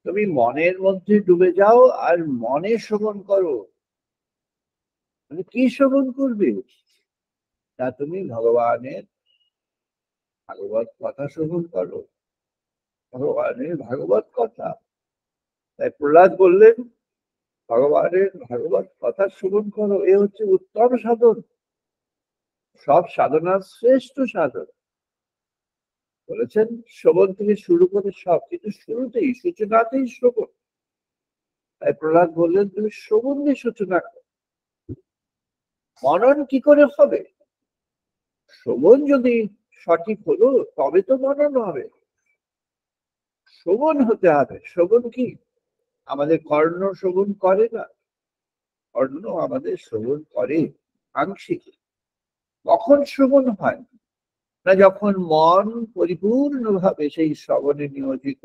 তুমি মনের মধ্যে ডুবে যাও আর মনে শ্রবণ করো। মানে কি শ্রবণ করবে? তা তুমি ভগবানের ভাগবত কথা শ্রবণ করো, ভগবানের ভাগবত কথা। তাই প্রহ্লাদ বললেন, ভগবানের ভাগবত কথা শ্রবণ করো, এ হচ্ছে উত্তম সাধন, সব সাধনার শ্রেষ্ঠ সাধন। বলেছেন শ্রবণ থেকে শুরু করে সব, কিন্তু শুরুতেই সূচনাতেই শ্রবণ। তাই প্রহ্লাদ বললেন, তুমি শ্রবণ দিয়ে সূচনা করো। মনন কি করে হবে? শ্রবণ যদি সঠিক হলো, তবে তো মনন হবে। শ্রবণ হতে হবে। শ্রবণ কি? আমাদের কর্ণ শ্রবণ করে না, কর্ণ আমাদের শ্রবণ করে আংশিক। কখন শ্রবণ হয়? না যখন মন পরিপূর্ণভাবে সেই শ্রবণে নিয়োজিত।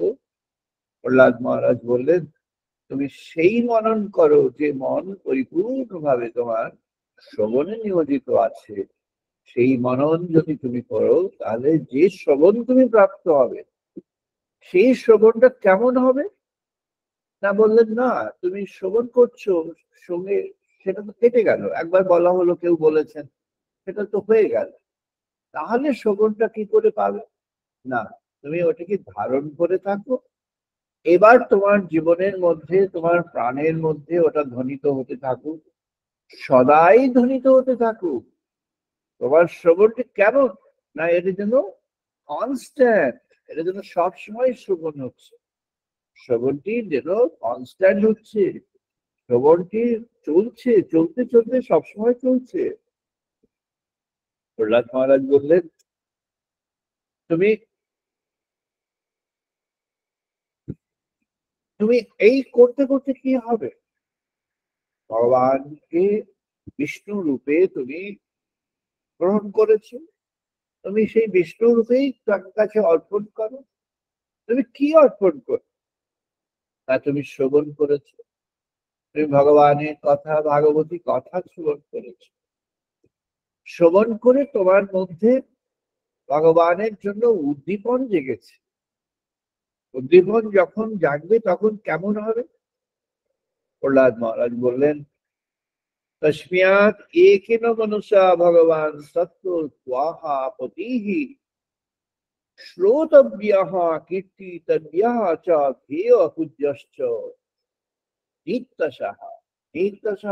প্রহ্লাদ মহারাজ বললেন, তুমি সেই মনন করো যে মন পরিপূর্ণভাবে তোমার শ্রবণে নিয়োজিত আছে। সেই মনন যদি তুমি করো, তাহলে যে শ্রবণ তুমি প্রাপ্ত হবে, সেই শ্রবণটা কেমন হবে? না বললেন, না তুমি শ্রবণ করছো, সঙ্গে সেটা তো কেটে গেল, একবার বলা হলো, কেউ বলেছেন, সেটা তো হয়ে গেল। তাহলে শ্রবণটা কি করে পাবে? না, তুমি ওটাকে ধারণ করে থাকো, এবার তোমার জীবনের মধ্যে, তোমার প্রাণের মধ্যে ওটা ধ্বনিত হতে থাকুক, সদাই ধ্বনিত হতে থাকুক। তোমার শ্রবণটি কেমন? না এটা যেন কনস্ট্যান্ট, এটা যেন সবসময় শ্রবণ হচ্ছে, শ্রবণটি যেন কনস্ট্যান্ট হচ্ছে, শ্রবণটি চলছে, চলতে চলতে সবসময় চলছে। প্রহ্লাদ মহারাজ বললেন, তুমি তুমি এই করতে করতে কি হবে? ভগবানকে বিষ্ণু রূপে তুমি গ্রহণ করেছো, তুমি সেই বিষ্ণু রূপেই তার কাছে অর্পণ করো। তুমি কি অর্পণ করো? তা তুমি শ্রবণ করেছো, তুমি ভগবানের কথা, ভাগবতী কথা শ্রবণ করেছো। শ্রবণ করে তোমার মধ্যে ভগবানের জন্য উদ্দীপন জেগেছে। উদ্দীপন যখন জাগবে তখন কেমন হবে? প্রহ্লাদ মহারাজ বললেন, তস্মিয়াৎ একেন মনুষা ভগবান সত্য স্বাহা পতিহি শ্রোতব্যঃ কীর্তিতব্যঃ চ ধেয় পূজ্যশ্চ নিত্যশঃ নিত্যশঃ।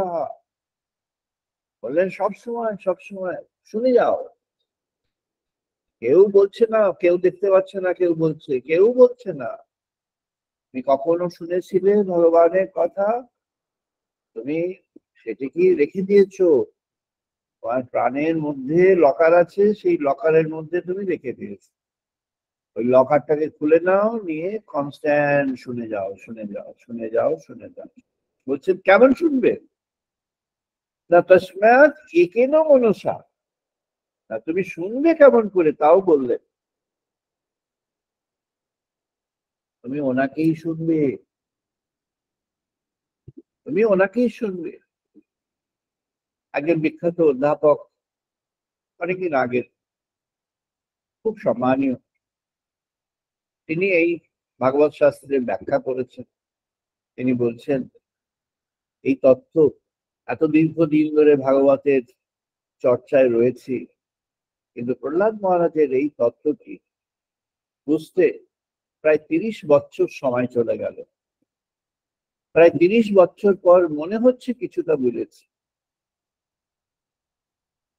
বললেন সবসময় সবসময় শুনে যাও। কেউ বলছে না, কেউ দেখতে পাচ্ছে না, কেউ বলছে, কেউ বলছে না। তুমি কখনো শুনেছিলে ভগবানের কথা? তুমি সেটি কি রেখে দিয়েছো? তোমার প্রাণের মধ্যে লকার আছে, সেই লকারের মধ্যে তুমি রেখে দিয়েছো। ওই লকারটাকে খুলে নাও, নিয়ে কনস্ট্যান্ট শুনে যাও, শুনে যাও, শুনে যাও, শুনে যাও। বলছেন কেমন শুনবে? না তস্মাৎ একেন মনসা, না তুমি শুনবে কেমন করে তাও বললেন। তুমি ওনাকেই শুনবে, তুমি ওনাকেই শুনবে। একজন বিখ্যাত অধ্যাপক, অনেকদিন আগের, খুব সম্মানীয়, তিনি এই ভাগবত শাস্ত্রের ব্যাখ্যা করেছেন। তিনি বলছেন, এই তত্ত্ব এত দীর্ঘদিন ধরে ভাগবতের চর্চায় রয়েছি, কিন্তু প্রহ্লাদ মহারাজের এই তত্ত্বটি বুঝতে প্রায় 30 বছর সময় চলে গেল। প্রায় 30 বছর পর মনে হচ্ছে কিছুটা বুঝেছি।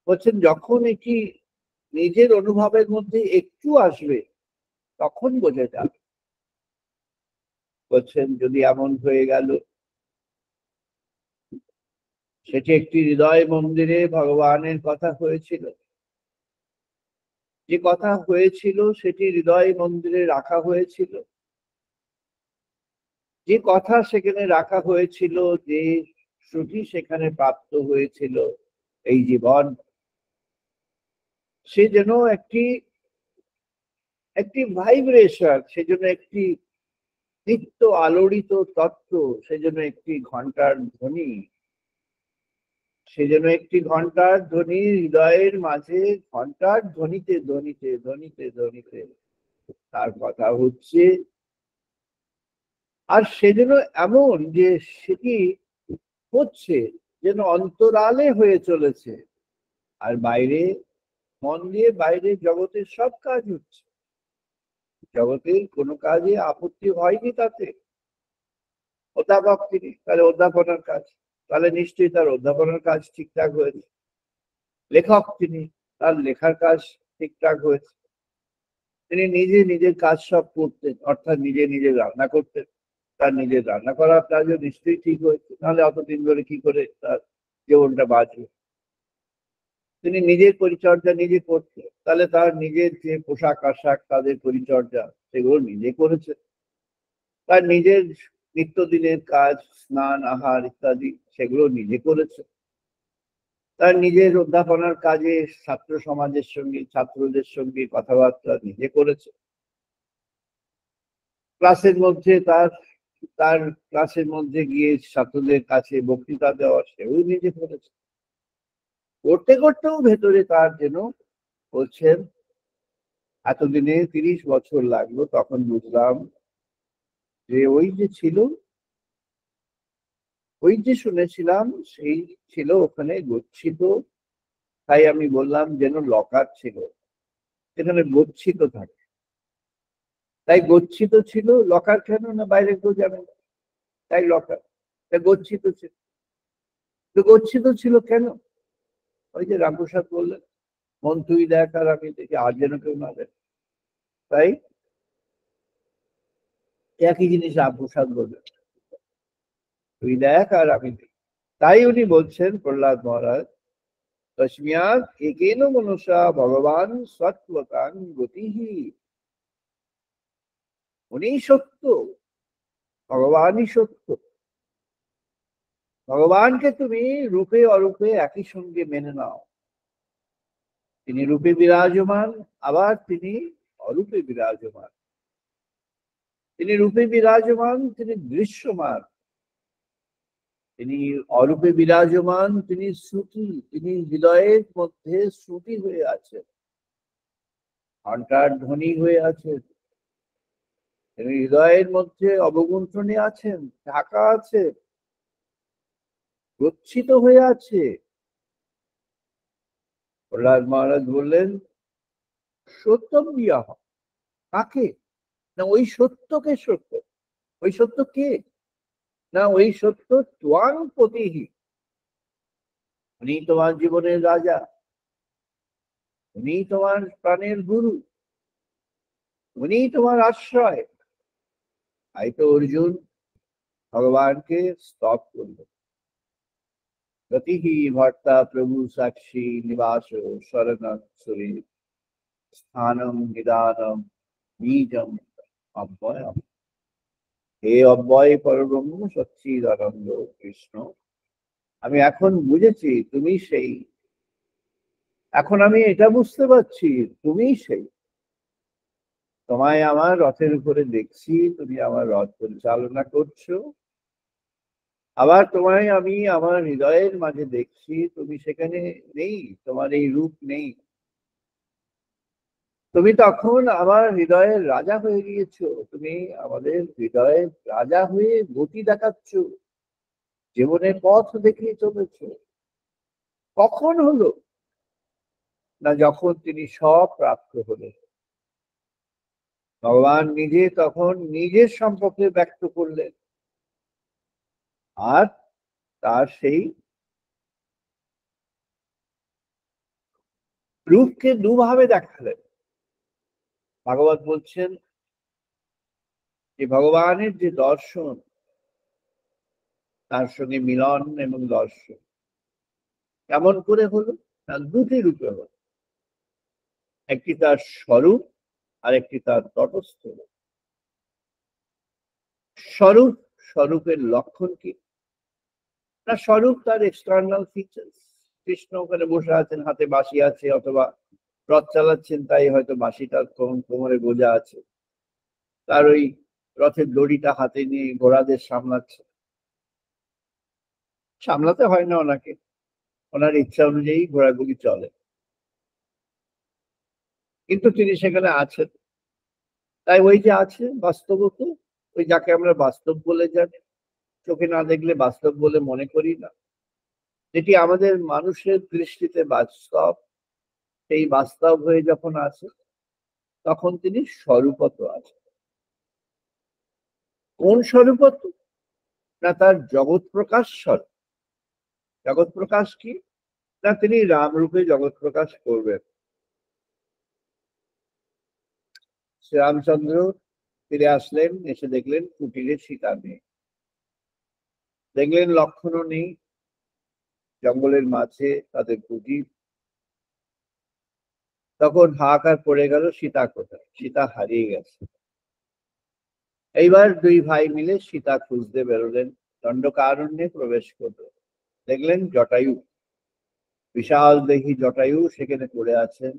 বলছেন যখন এটি নিজের অনুভবের মধ্যে একটু আসবে তখন বোঝা যাবে। বলছেন যদি এমন হয়ে গেল, সেটি একটি হৃদয় মন্দিরে ভগবানের কথা হয়েছিল, যে কথা হয়েছিল সেটি হৃদয় মন্দিরে রাখা হয়েছিল, যে কথা সেখানে রাখা হয়েছিল, যে শ্রুতি সেখানে প্রাপ্ত হয়েছিল, এই জীবন, সে যেন একটি একটি ভাইব্রেশন, সেজন্য একটি নিত্য আলোড়িত তত্ত্ব, সেজন্য একটি ঘন্টার ধ্বনি, সেজন্য একটি ঘন্টার ধ্বনি হৃদয়ের মাঝে, ঘন্টার ধ্বনিতে ধ্বনিতে ধ্বনিতে ধ্বনিতে তার কথা হচ্ছে। আর সেজন্য এমন যে সেটি হচ্ছে যেন অন্তরালে হয়ে চলেছে, আর বাইরে মন দিয়ে বাইরে জগতের সব কাজ হচ্ছে, জগতের কোনো কাজে আপত্তি হয়নি তাতে। অধ্যাপক তিনি, তাহলে অধ্যাপনার কাজ, তাহলে নিশ্চয়ই তার অধ্যাপনার কাজ ঠিকঠাক হয়েছে। লেখক তিনি, তার লেখার কাজ ঠিকঠাক হয়েছে। তিনি নিজে নিজের কাজ সব করতেন, অর্থাৎ নিজে নিজে রান্না করতেন, তার নিজের রান্না করার কাজও নিশ্চয়ই ঠিক হয়েছে, নাহলে অতদিন ধরে কি করে তার জীবনটা বাঁচবে। তিনি নিজের পরিচর্যা নিজে করতেন, তাহলে তার নিজের যে পোশাক আশাক, তাদের পরিচর্যা সেগুলো নিজে করেছে। তার নিজের নিত্যদিনের কাজ, স্নান আহার ইত্যাদি সেগুলো নিজে করেছে। তার নিজের অধ্যাপনার কাজে ছাত্র সমাজের সঙ্গে, ছাত্রদের সঙ্গে কথাবার্তা নিজে করেছে। ক্লাসের মধ্যে তার তার ক্লাসের মধ্যে গিয়ে ছাত্রদের কাছে বক্তৃতা দেওয়া, সেও নিজে করেছে। করতে করতেও ভেতরে তার যেন, বলছেন এতদিনে 30 বছর লাগলো, তখন বুঝলাম যে ওই যে ছিল, ওই যে শুনেছিলাম সেই ছিল ওখানে গচ্ছিত। তাই আমি বললাম যেন লকার ছিল, সেখানে গচ্ছিত থাকে। তাই গচ্ছিত ছিল। লকার কেন না বাইরে কেউ যাবে না, তাই লকার। তাই গচ্ছিত ছিল। তো গচ্ছিত ছিল কেন? ওই যে রামপ্রসাদ বললেন, মন তুই দেখ আর আমি দেখি, আর যেন কেউ না দেখ। তাই একই জিনিস রামপ্রসাদ বললেন, তুই দেখ আর আমি দেখি। তাই উনি বলছেন প্রহ্লাদ মহারাজ, তস্মিয়াৎ একেন মনসা ভগবান সত্ত্বতাং গতিহি। উনি সত্য, ভগবানই সত্য। ভগবানকে তুমি রূপে অরূপে একই সঙ্গে মেনে নাও। তিনি রূপে বিরাজমান, আবার তিনি অরূপে বিরাজমান। তিনি রূপে বিরাজমান, তিনি দৃশ্যমান। তিনি অরূপে বিরাজমান, তিনি শ্রুতি, তিনি হৃদয়ের মধ্যে শ্রুতি হয়ে আছেন, ঘণ্টার ধ্বনি হয়ে আছেন। তিনি হৃদয়ের মধ্যে অবগুণ্ঠনে আছেন, ঢাকা আছে, গচ্ছিত হয়ে আছে। প্রহ্লাদ মহারাজ বললেন, সত্যম বিয়াহ। কাকে? না ওই সত্যকে সত্য। ওই সত্য কে? না ওই সত্য ত্বাং পতিহি। উনি তোমার জীবনের রাজা, উনি তোমার প্রাণের গুরু, উনি তোমার আশ্রয়। তাই তো অর্জুন ভগবানকে স্তব করল। গতিহি ভর্তা প্রভু সাক্ষী নিবাস শরণং সুরে স্থানম নিদানম বীজম অব্যয়ম। হে অব্যয় পরব্রহ্ম সচ্চিদানন্দ কৃষ্ণ, আমি এখন বুঝেছি তুমি সেই। এখন আমি এটা বুঝতে পারছি তুমি সেই। তোমায় আমার রথের উপরে দেখছি, তুমি আমার রথ পরিচালনা করছো। আবার তোমায় আমি আমার হৃদয়ের মাঝে দেখছি, তুমি সেখানে নেই, তোমার এই রূপ নেই। তুমি তখন আমার হৃদয়ের রাজা হয়ে গিয়েছো। তুমি আমাদের হৃদয়ের রাজা হয়ে গতি দেখাচ্ছ, জীবনের পথ দেখিয়ে চলেছো। কখন হলো? না যখন তিনি সব প্রাপ্ত হলেন। ভগবান নিজে তখন নিজের সম্পর্কে ব্যক্ত করলেন, আর তার সেই রূপকে দুভাবে দেখালেন। ভাগবত বলছেন যে ভগবানের যে দর্শন, তার সঙ্গে মিলন এবং দর্শন কেমন করে হলো? না দুটি রূপে হলো। একটি তার স্বরূপ, আর একটি তার তটস্থ রূপ। স্বরূপ, স্বরূপের লক্ষণ কি? না স্বরূপ তার এক্সটার্নাল ফিচার্স। কৃষ্ণ ওখানে বসে আছেন, হাতে বাঁশি আছে, অথবা রথ চালাচ্ছেন, তাই হয়তো বাঁশিটা কোমরে গোজা আছে। তার ওই রথের দড়িটা হাতে নিয়ে ঘোড়াদের সামলাচ্ছে। সামলাতে হয় না ওনাকে, ওনার ইচ্ছা অনুযায়ী ঘোড়াগুলি চলে, কিন্তু তিনি সেখানে আছেন। তাই ওই যে আছে বাস্তবত, ওই যাকে আমরা বাস্তব বলে জানি, চোখে না দেখলে বাস্তব বলে মনে করি না, যেটি আমাদের মানুষের দৃষ্টিতে বাস্তব, সেই বাস্তব হয়ে যখন আছে তখন তিনি স্বরূপত আছে। কোন স্বরূপত? না তার জগৎ প্রকাশ স্বরূপ। জগৎ প্রকাশ কি? না তিনি রাম রূপে জগৎ প্রকাশ করবেন। শ্রীরামচন্দ্র ফিরে আসলেন, এসে দেখলেন কুটিরে সীতা নেই, দেখলেন লক্ষণও নেই, জঙ্গলের মাঝে তাদের কুটির। তখন হাহাকার পড়ে গেল, সীতা কোথায়? সীতা হারিয়ে গেছে। এইবার দুই ভাই মিলে সীতা খুঁজতে বেরোলেন, দণ্ডকারণ্যে প্রবেশ করলো। দেখলেন জটায়ু, বিশাল দেহি জটায়ু সেখানে পড়ে আছেন,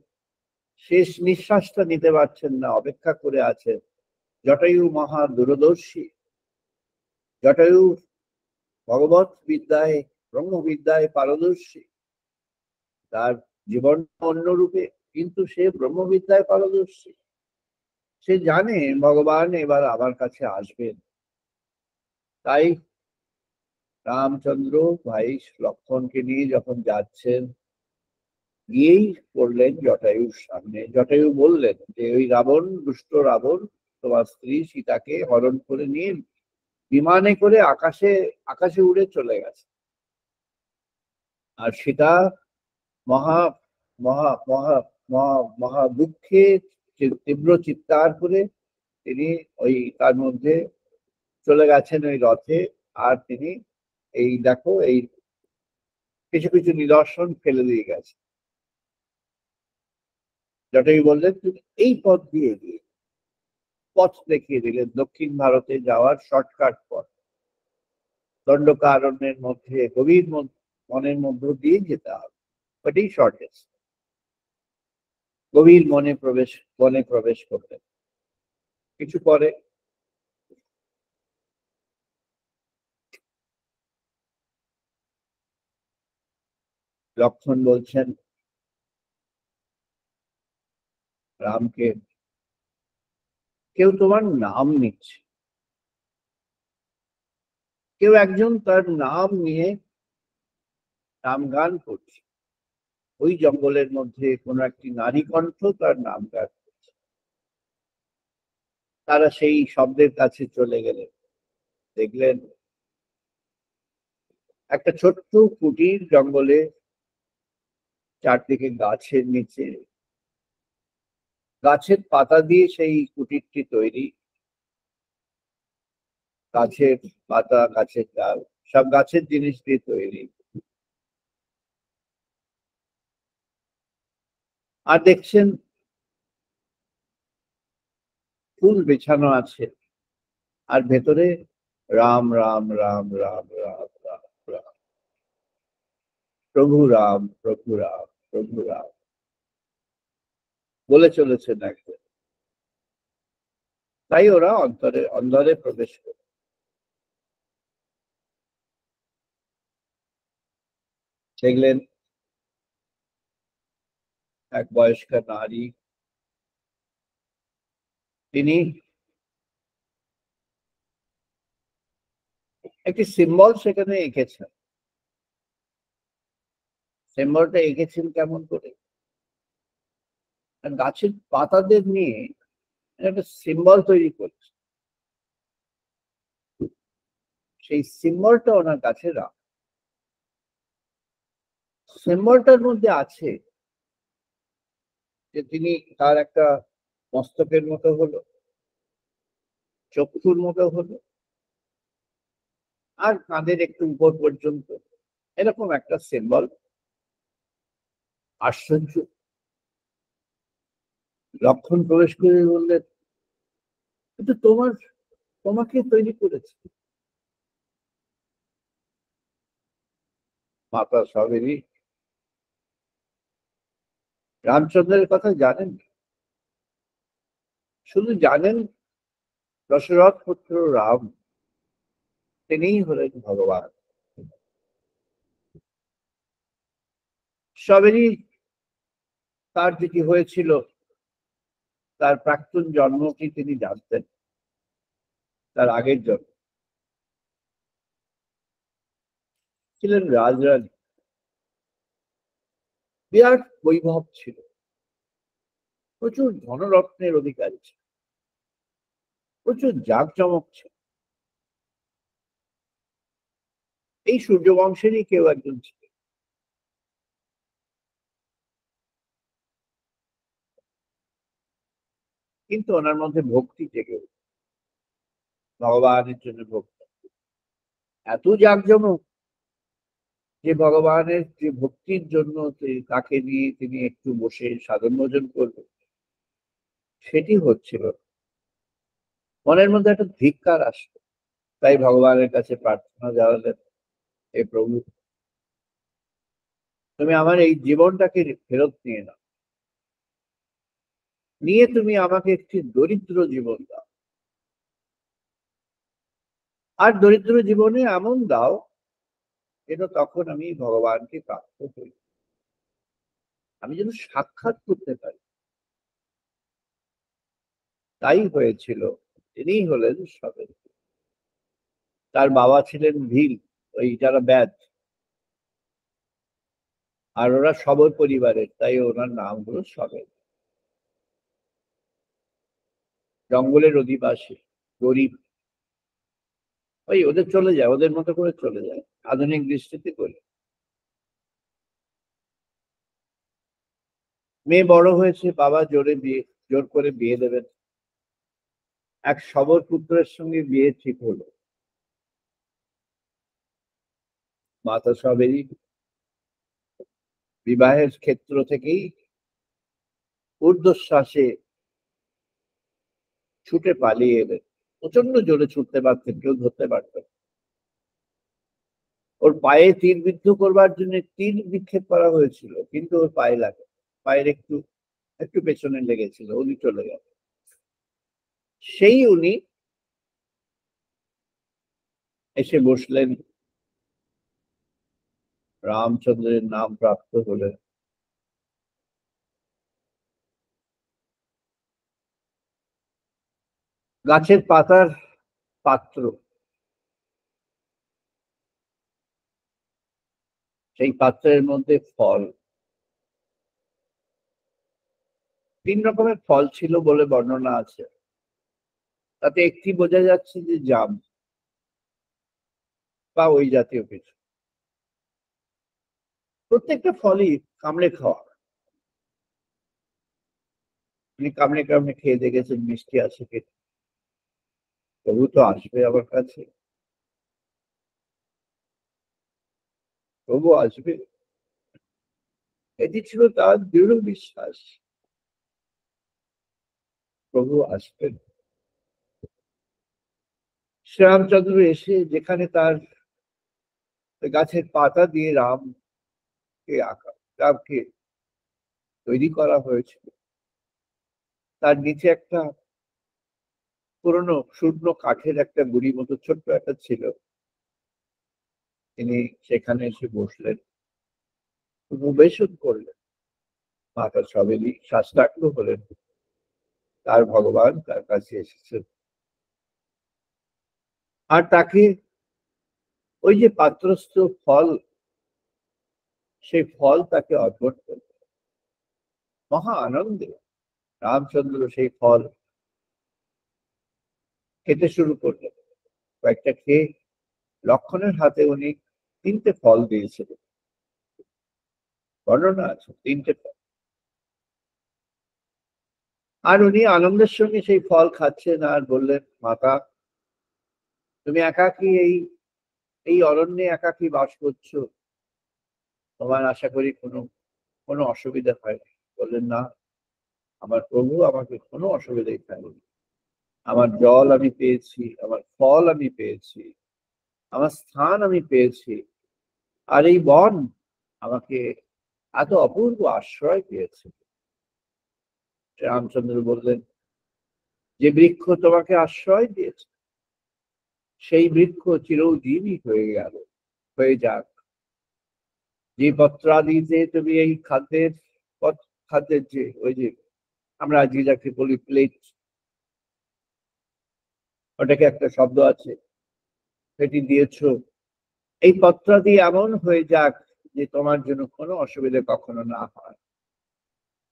শেষ নিঃশ্বাসটা নিতে পারছেন না, অপেক্ষা করে আছেন। জটায়ু মহা দূরদর্শী, জটায়ু ভগবত বিদ্যায় ব্রহ্মবিদ্যায় পারদর্শী। তার জীবন অন্য রূপে, কিন্তু সে ব্রহ্মবিদ্যায় পারদর্শী। সে জানে ভগবান এবার আমার কাছে আসবেন। তাই রামচন্দ্র ভাই লক্ষণকে নিয়ে যখন যাচ্ছেন, গিয়েই পড়লেন জটায়ুর সামনে। জটায়ু বললেন যে ওই রাবণ, দুষ্ট রাবণ তোমার স্ত্রী সীতাকে হরণ করে নিয়ে বিমানে করে আকাশে আকাশে উড়ে চলে গেছে। আর সীতা মহা মহা মহা মহা মহা দুঃখে তীব্র চিৎকার করে তিনি ওই তার মধ্যে চলে গেছেন ওই রথে। আর তিনি এই দেখো এই কিছু কিছু নিদর্শন ফেলে দিয়ে গেছে। জটায়ু বললেন তুমি এই পথ দিয়ে গিয়ে পথ দেখিয়ে দিলেন, দক্ষিণ ভারতে যাওয়ার শর্টকাট পথ। দণ্ডকারণ্যের মধ্যে গভীর মনের মধ্য দিয়ে যেতে হবে, ওটাই শর্টেস্ট। গভীর বনে প্রবেশ করলেন। কিছু পরে লক্ষণ বলছেন রামকে, কেউ তোমার নাম নিচ্ছে, কেউ একজন তার নাম নিয়ে নাম গান করছে। ওই জঙ্গলের মধ্যে কোন একটি নারী কণ্ঠ তার নাম গান করছে। তারা সেই শব্দের কাছে চলে গেলেন, দেখলেন একটা ছোট্ট কুটির জঙ্গলে, চারদিকে গাছের নিচে, গাছের পাতা দিয়ে সেই কুটিরটি তৈরি। গাছের পাতা, গাছের ডাল, সব গাছের জিনিস দিয়ে তৈরি। আর দেখছেন ফুল বেছানো আছে, আর ভেতরে রাম রাম রাম রাম রাম রাম রাম, প্রভু রাম প্রভু রাম প্রভু রাম বলে চলেছেন একজন। তাই ওরা অন্তরে প্রবেশ করে দেখলেন এক বয়স্কা নারী, তিনি একটি সিম্বল সেখানে এঁকেছেন। সিম্বলটা এঁকেছেন কেমন করে? গাছের পাতাদের নিয়ে একটা সিম্বল তৈরি করছে। সেই সিম্বলটা ওনার কাছে রাখ। সিম্বলটার মধ্যে আছে যে তিনি তার একটা মস্তকের মতো হলো, চক্ষুর মতো হলো, আর কাঁধের একটু উপর পর্যন্ত এরকম একটা সিম্বল। আশ্চর্য! লক্ষণ প্রবেশ করে বললেন, কিন্তু তোমাকে তৈরি করেছে। মাতা সবেরই রামচন্দ্রের কথা জানেন, শুধু জানেন দশরথ পুত্র রাম, তিনিই হলেন ভগবান। সবেরই তার যেটি হয়েছিল, তার প্রাক্তন জন্মটি তিনি জানতেন, তার আগের জন্ম ছিলেন রাজরানী, বিরাট বৈভব ছিল, প্রচুর ধনরত্নের অধিকারী ছিল, প্রচুর জাঁকজমক ছিল। এই সূর্যবংশেরই কেউ একজন ছিল। কিন্তু ওনার মধ্যে ভক্তি জেগে উঠল, ভগবানের জন্য ভক্তি এত জাঁকজমক যে ভগবানের যে ভক্তির জন্য তাকে নিয়ে তিনি একটু বসে সাধন ভোজন করবেন, সেটি হচ্ছিল। মনের মধ্যে একটা ধিক্কার আসলো, তাই ভগবানের কাছে প্রার্থনা জানালেন, হে প্রভু, তুমি আমার এই জীবনটাকে ফেরত নিয়ে নাও, নিয়ে তুমি আমাকে একটি দরিদ্র জীবন দাও। আর দরিদ্র জীবনে এমন দাও যেন তখন আমি ভগবানকে প্রাপ্ত হই, আমি যেন সাক্ষাৎ করতে পারি। তাই হয়েছিল, তিনি হলেন সবের। তার বাবা ছিলেন ভীল, ওই যারা ব্যাধ, আর ওরা সবর পরিবারের, তাই ওনার নাম হলো সবের। জঙ্গলের অধিবাসী, গরিব, ওই ওদের চলে যায়, ওদের মতো করে চলে যায় আধুনিক দৃষ্টিতে করে। মেয়ে বড় হয়েছে, বাবা জোর করে বিয়ে দেবেন। এক সবর পুত্রের সঙ্গে বিয়ে ঠিক হলো। মাতা সবেরই বিবাহের ক্ষেত্র থেকেই ঊর্ধ্বশ্বাসে ছুটে পালিয়ে এলেন। প্রচন্ড জোরে ছুটতে পারতেন, কেউ ধরতে পারতেন। ওর পায়ে তীর বিদ্ধ করবার জন্য তীর নিক্ষেপ করা হয়েছিল, কিন্তু ওর পায়ে লাগে, পায়ের একটু একটু পেছনে লেগেছিল, উনি চলে গেল। সেই উনি এসে বসলেন, রামচন্দ্রের নাম প্রাপ্ত হলেন। গাছের পাতার পাত্র, সেই পাত্রের মধ্যে ফল, 3 রকমের ফল ছিল বলে বর্ণনা আছে। তাতে একটি বোঝা যাচ্ছে যে জাম বা ওই জাতীয় কিছু। প্রত্যেকটা ফলই কামড়ে খাওয়া। আপনি কামড়ে কামড়ে খেয়ে দেখেছেন মিষ্টি আছে কি? তবু তো আসবে আমার কাছে, তবু আসবে। এটি ছিল তার দৃঢ় বিশ্বাস, প্রভু আসবেন। শ্রীরামচন্দ্র এসে যেখানে তার গাছের পাতা দিয়ে রামকে তৈরি করা হয়েছিল, তার নিচে একটা পুরনো শূন্য কাঠের একটা গুড়ি মতো ছোট্ট একটা ছিল। তিনি সেখানে এসে বসলেন, উপবেশন করলেন, মাতা সবেরই শাস্ত্রাঙ্গ হলেন। তার ভগবান তার কাছে এসেছেন, আর তাকে ওই যে পাত্রস্থ ফল, সেই ফল তাকে অর্পণ করলেন মহা আনন্দে। রামচন্দ্র সেই ফল খেতে শুরু করলেন। কয়েকটা খেয়ে লক্ষণের হাতে উনি 3টে ফল দিয়েছিলেন, বর্ণনা আছে 3টে ফল। আর উনি আনন্দের সঙ্গে সেই ফল খাচ্ছেন আর বললেন, মাতা তুমি একাকী এই অরণ্যে একাকী বাস করছো, তোমার আশা করি কোনো কোনো অসুবিধা হয়নি। বললেন, না, আমার প্রভু আমাকে কোনো অসুবিধাই হয়নি। আমার জল আমি পেয়েছি, আমার ফল আমি পেয়েছি, আমার স্থান আমি পেয়েছি, আর এই বন আমাকে এত অপূর্ব আশ্রয় দিয়েছে। রামচন্দ্র বললেন, যে বৃক্ষ তোমাকে আশ্রয় দিয়েছে সেই বৃক্ষ চিরজীবী হয়ে যাক। যে পত্রাদিতে তুমি এই খাদ্যের যে ওই যে আমরা আজকে যাকে বলি প্লেট, ওটাকে একটা শব্দ আছে, সেটি দিয়েছো, এই পত্রাদি এমন হয়ে যাক যে তোমার জন্য কোনো অসুবিধা কখনো না হয়।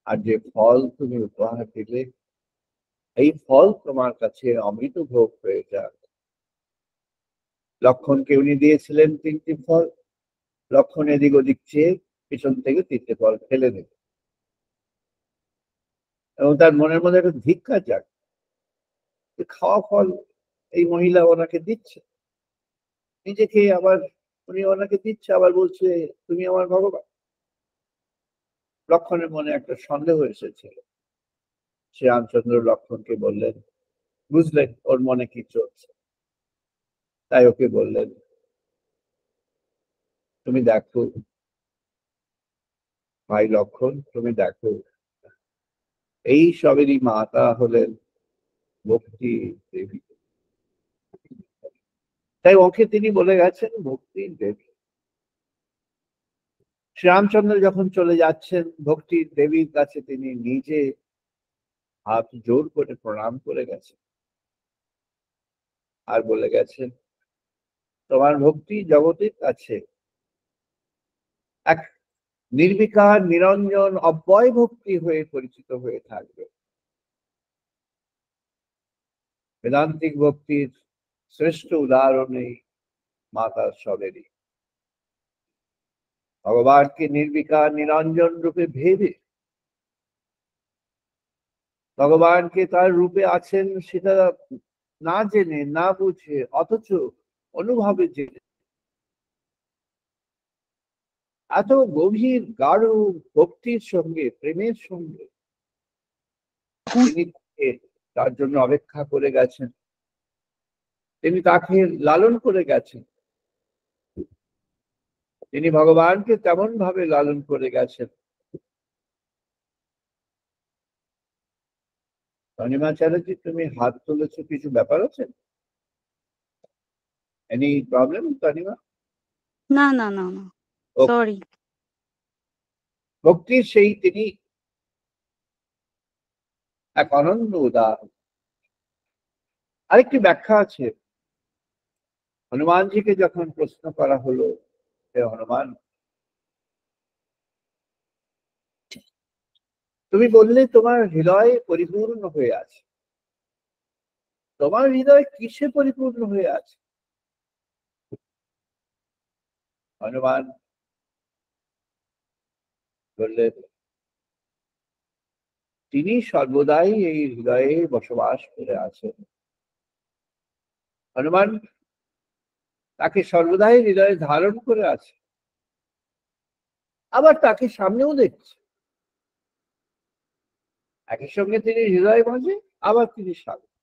আর যে ফল তুমি উপহার দিলে, এই ফল তোমার কাছে অমৃত ভোগ হয়ে যাক। লক্ষণকে উনি দিয়েছিলেন 3টি ফল। লক্ষণ এদিক ওদিক চেয়ে পিছন থেকে 3টে ফল ফেলে দেবে, এবং তার মনের মধ্যে একটা ধিক্কার যাক, খাওয়া ফল এই মহিলা ওনাকে দিচ্ছে, নিজে খেয়ে আবার উনি ওনাকে দিচ্ছে, আবার বলছে তুমি আমার ভগবান। লক্ষণের মনে একটা সন্দেহ এসেছিল। শ্রীরামচন্দ্র লক্ষণকে বললেন, বুঝলেন ওর মনে কি চলছে, তাই ওকে বললেন, তুমি দেখো ভাই লক্ষণ, তুমি দেখো, এই সবেরই মাতা হলেন ভক্তি দেবী। তাই ওকে তিনি বলে গেছেন ভক্তির দেবী। শ্রীরামচন্দ্র যখন চলে যাচ্ছেন, ভক্তির দেবীর কাছে তিনি নিজে হাত জোর করে প্রণাম করে গেছেন, আর বলে গেছেন, তোমার ভক্তি জগতের কাছে এক নির্বিকার নিরঞ্জন অব্যয় ভক্তি হয়ে পরিচিত হয়ে থাকবে। বেদান্তিক ভক্তির শ্রেষ্ঠ উদাহরণ এই মাতার সবেরই। ভগবানকে নির্বিকার নিরঞ্জন রূপে ভেবে ভগবানকে তার রূপে আছেন সেটা না জেনে না বুঝে অথচ অনুভবে জেনে এত গভীর গাঢ় ভক্তির সঙ্গে প্রেমের সঙ্গে তিনি তার জন্য অপেক্ষা করে গেছেন, তিনি তাকে লালন করে গেছেন, তিনি ভগবানকে তেমন ভাবে লালন করে গেছেন। তনিমা চ্যাটার্জি, তুমি হাত তুলেছো, কিছু ব্যাপার আছে? Any problem Tanima? না না না না, Okay. সরি। ভক্তির সেই তিনি এক অনন্য উদাহরণ। আরেকটি ব্যাখ্যা আছে, হনুমানজিকে যখন প্রশ্ন করা হলো, হে হনুমান, তুমি বললে তোমার হৃদয় পরিপূর্ণ হয়ে আছে, তোমার হৃদয় কিসে পরিপূর্ণ হয়ে আছে? হনুমান বললেন, তিনি সর্বদাই এই হৃদয়ে বসবাস করে আছেন। হনুমান তাকে সর্বদাই হৃদয়ে ধারণ করে আছে, আবার তাকে সামনেও দেখছে। একই সঙ্গে তিনি হৃদয় মাঝে, আবার তিনি সামনে।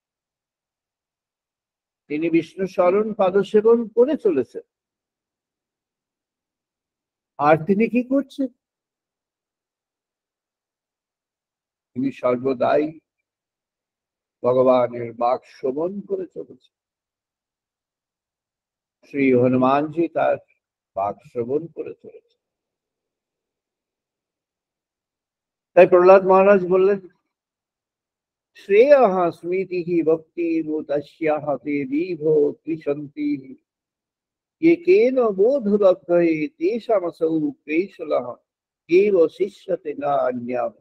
তিনি বিষ্ণু স্মরণ পাদসেবন করে চলেছেন। আর তিনি কি করছেন? তিনি সর্বদাই ভগবানের বাক শ্রবণ করে চলেছেন। শ্রী হনুমানজি তার বাক শ্রবণ করে চলেছেন। তাই প্রহ্লাদ মহারাজ বললেন, শ্রেয়ঃ স্মৃতি ভক্তি তস্যাঃ তে বিভো তৃষন্তি ये केन बोधलब्धये तेषामसौ क्लेशलः एव शिष्यते न अन्यः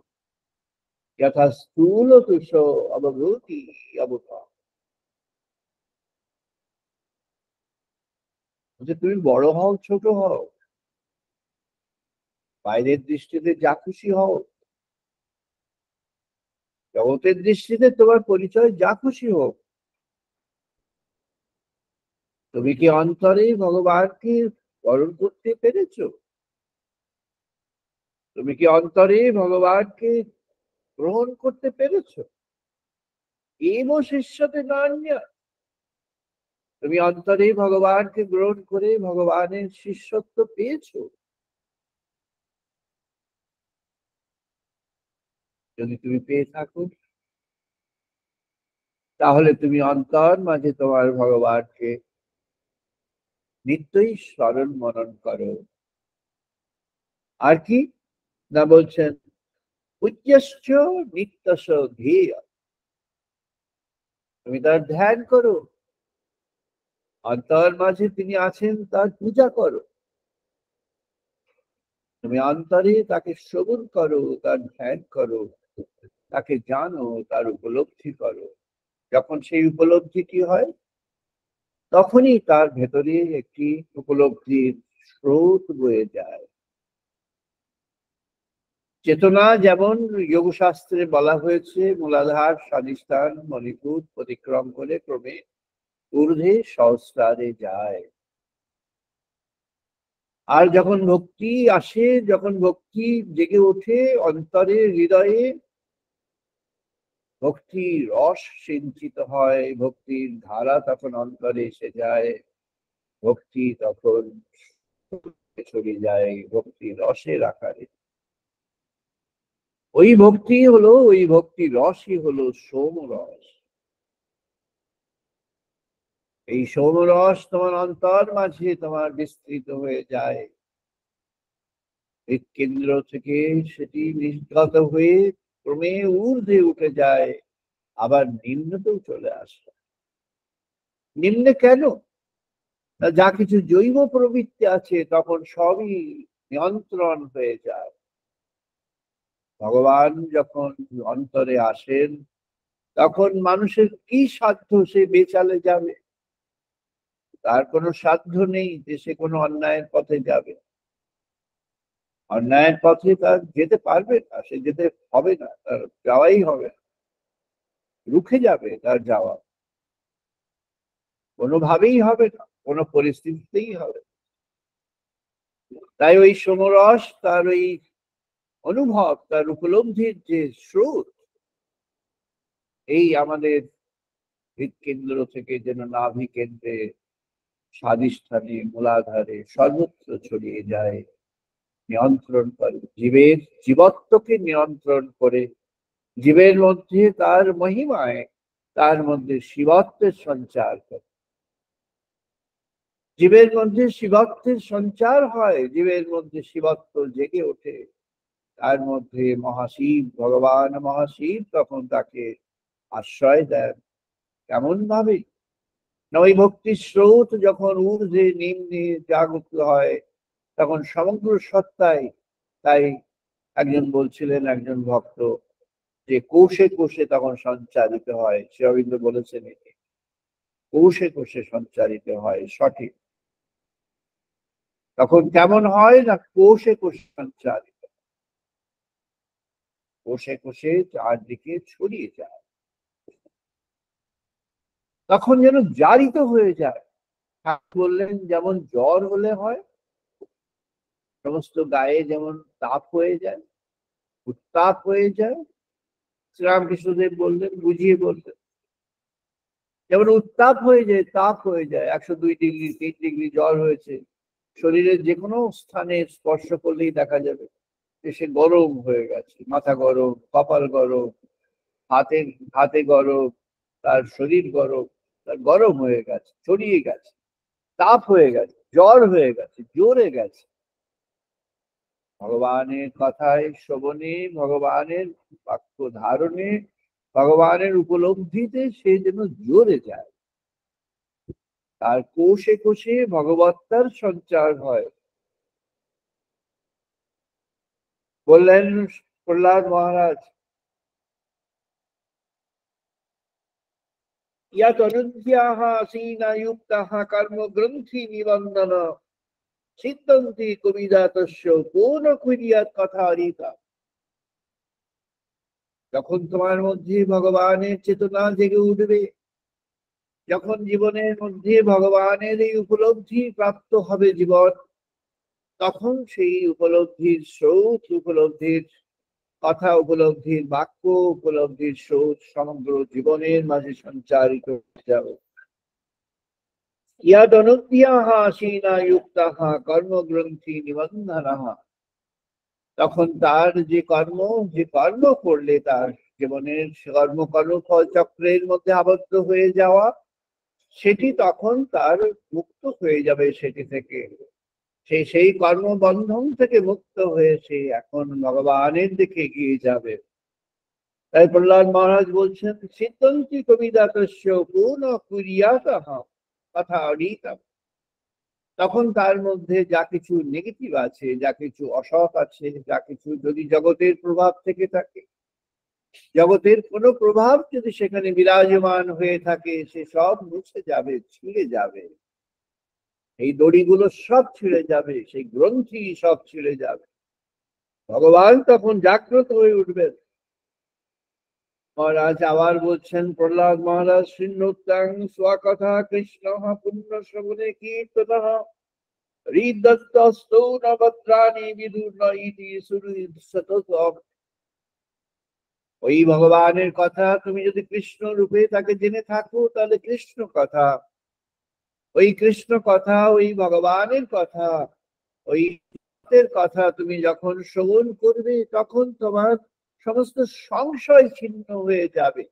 यथा स्थूलतुषो अवभूति अबुता। তুমি বড় হও ছোট হও, বাইরের দৃষ্টিতে যা খুশি হও, জগতের দৃষ্টিতে তোমার পরিচয় যা খুশি হোক, তুমি কি অন্তরে ভগবানকে বরণ করতে পেরেছো? তুমি কি অন্তরে ভগবানকে গ্রহণ করতে পেরেছো? এব শিষ্যতে নান্য, তুমি অন্তরে ভগবানকে গ্রহণ করে ভগবানের শিষ্যত্ব পেয়েছো? যদি তুমি পেয়ে থাকো, তাহলে তুমি অন্তর মাঝে তোমার ভগবানকে নিত্যই স্মরণ মনন করো। আর কি না বলছেন, পূজ্যশ্চ নিত্যস্য ধ্যেয়, তুমি তার ধ্যান করো, অন্তর মাঝে তিনি আছেন তার পূজা করো, তুমি অন্তরে তাকে শ্রবণ করো, তার ধ্যান করো, তাকে জানো, তার উপলব্ধি করো। যখন সেই উপলব্ধিটি হয়, তখনই তার ভেতরে একটি উপলব্ধির স্রোত বয়ে যায়। চেতনা যেমন যোগশাস্ত্রে বলা হয়েছে, মূলাধার স্বাধিষ্ঠান মণিপুর অতিক্রম করে ক্রমে ঊর্ধ্বে সহস্রারে যায়। আর যখন ভক্তি আসে, যখন ভক্তি জেগে ওঠে অন্তরে হৃদয়ে, ভক্তির রস সিঞ্চিত হয়, ভক্তির ধারা তখন অন্তরে এসে যায়, ভক্তি তখন ছড়িয়ে যায় ভক্তি রসের আকারে। ওই ভক্তি হলো, ওই ভক্তি রসই হলো সোমরস। এই সোমরস তোমার অন্তর মাঝে তোমার বিস্তৃত হয়ে যায়, কেন্দ্র থেকে সেটি নির্গত হয়ে ক্রমে ঊর্ধ্বে উঠে যায়, আবার নিম্নতেও চলে আসে। নিম্নে কেন? যা কিছু জৈব প্রবৃত্তি আছে তখন সবই নিয়ন্ত্রণ হয়ে যায়। ভগবান যখন অন্তরে আসেন, তখন মানুষের কি সাধ্য সে বেচালে যাবে? তার কোনো সাধ্য নেই যে সে কোনো অন্যায়ের পথে যাবে। অন্যায়ের পথে তার যেতে পারবে না, সে যেতে হবে না, তার যাওয়াই হবে না, রুখে যাবে তার যাওয়া, কোনোভাবেই হবে না, কোনো পরিস্থিতিতেই হবে না। তাই ওই সমরস, তার ওই অনুভব, তার উপলব্ধির যে স্রোত, এই আমাদের হৃৎকেন্দ্র থেকে যেন নাভি কেন্দ্রে, স্বাধিষ্ঠানে, মূলাধারে সর্বত্র ছড়িয়ে যায়, নিয়ন্ত্রণ করে, জীবের জীবত্বকে নিয়ন্ত্রণ করে, জীবের মধ্যে তার মহিমায়, তার মধ্যে শিবত্বের সঞ্চার করে। জীবের মধ্যে শিবত্বের সঞ্চার হয়, জীবের মধ্যে শিবত্ব জেগে ওঠে, তার মধ্যে মহাশিব, ভগবান মহাশিব তখন তাকে আশ্রয় দেন। কেমন ভাবে না, ওই ভক্তির স্রোত যখন ঊর্ধ্বে নিম্নে জাগত হয়, তখন সমগ্র সত্তায়, তাই একজন বলছিলেন, একজন ভক্ত, যে কোষে কোষে তখন সঞ্চারিত হয়। শ্রী অরবিন্দ বলেছেন এটি, কোষে কোষে সঞ্চারিত হয়। সঠিক। তখন কেমন হয় না, কোষে কোষে সঞ্চারিত, কোষে কোষে চারদিকে ছড়িয়ে যায়, তখন যেন জারিত হয়ে যায়। বললেন যেমন জ্বর হলে হয়, সমস্ত গায়ে যেমন তাপ হয়ে যায়, উত্তাপ হয়ে যায়। শ্রীরামকৃষ্ণদেব বললেন, বুঝিয়ে বললেন, যেমন উত্তাপ হয়ে যায়, তাপ হয়ে যায়, 102 ডিগ্রি 3 ডিগ্রি জ্বর হয়েছে, শরীরের যে কোনো স্থানে স্পর্শ করলেই দেখা যাবে যে সে গরম হয়ে গেছে, মাথা গরম, কপাল গরম, হাতে হাতে গরম, তার শরীর গরম, তার গরম হয়ে গেছে, ছড়িয়ে গেছে, তাপ হয়ে গেছে, জ্বর হয়ে গেছে, জ্বরে গেছে। ভগবানের কথায় শ্রবণে, ভগবানের বাক্য ধারণে, ভগবানের উপলব্ধিতে সে যেন জ্বরে যায়, তার কোষে কোষে ভগবত্তার সঞ্চার হয়। বললেন প্রহ্লাদ মহারাজ, ইয়াত অনুদ্যাহ আসীনা যুক্তাহ কর্মগ্রন্থি নিবন্ধন সিদ্ধন্তি কবিদাতস্য কোন কুরিয়াত কথারিতা। যখন তোমার মধ্যে ভগবানের চেতনা জেগে উঠবে, যখন জীবনের মধ্যে ভগবানের এই উপলব্ধি প্রাপ্ত হবে জীবন, তখন সেই উপলব্ধির স্রোত, উপলব্ধির কথা, উপলব্ধির বাক্য, উপলব্ধির স্রোত সমগ্র জীবনের মাঝে সঞ্চারিত হয়ে যাবে। ইয়াদ অনুদ্যাহ আসীনা যুক্তাহ কর্মগ্রন্থি নিবন্ধনঃ। তখন তার যে কর্ম করলে তার জীবনের কর্মফল চক্রের মধ্যে আবদ্ধ হয়ে যাওয়া, সেটি তখন তার মুক্ত হয়ে যাবে সেটি থেকে। সেই কর্মবন্ধন থেকে মুক্ত হয়ে সে এখন ভগবানের দিকে এগিয়ে যাবে। তাই প্রহ্লাদ মহারাজ বলছেন, সিদ্ধন্তি কবিদাতস্য পূর্ণ কুরিয়াতঃ কথা অনিতম। তখন তার মধ্যে যা কিছু নেগেটিভ আছে, যা কিছু অসৎ আছে, যা কিছু যদি জগতের প্রভাব থেকে থাকে, জগতের কোনো প্রভাব যদি সেখানে বিরাজমান হয়ে থাকে, সে সব মুছে যাবে, ছিঁড়ে যাবে। এই দড়িগুলো সব ছিঁড়ে যাবে, সেই গ্রন্থি সব ছিঁড়ে যাবে। ভগবান তখন জাগ্রত হয়ে উঠবেন। মহারাজ আবার বলছেন, প্রহ্লাদ মহারাজ, শৃণ্যুত্তাং স্বকথা কৃষ্ণ পুণ্য শ্রবণে কীর্তনঃ হৃদস্তৌ নভদ্রাণি বিদুর্ন ইতি সুহৃৎসততঃ। ওই ভগবানের কথা তুমি যদি কৃষ্ণ রূপে তাকে জেনে থাকো, তাহলে কৃষ্ণ কথা, ওই কৃষ্ণ কথা, ওই ভগবানের কথা, ওই কথা তুমি যখন শ্রবণ করবে, তখন তোমার সমস্ত সংশয় ছিন্ন হয়ে যাবে।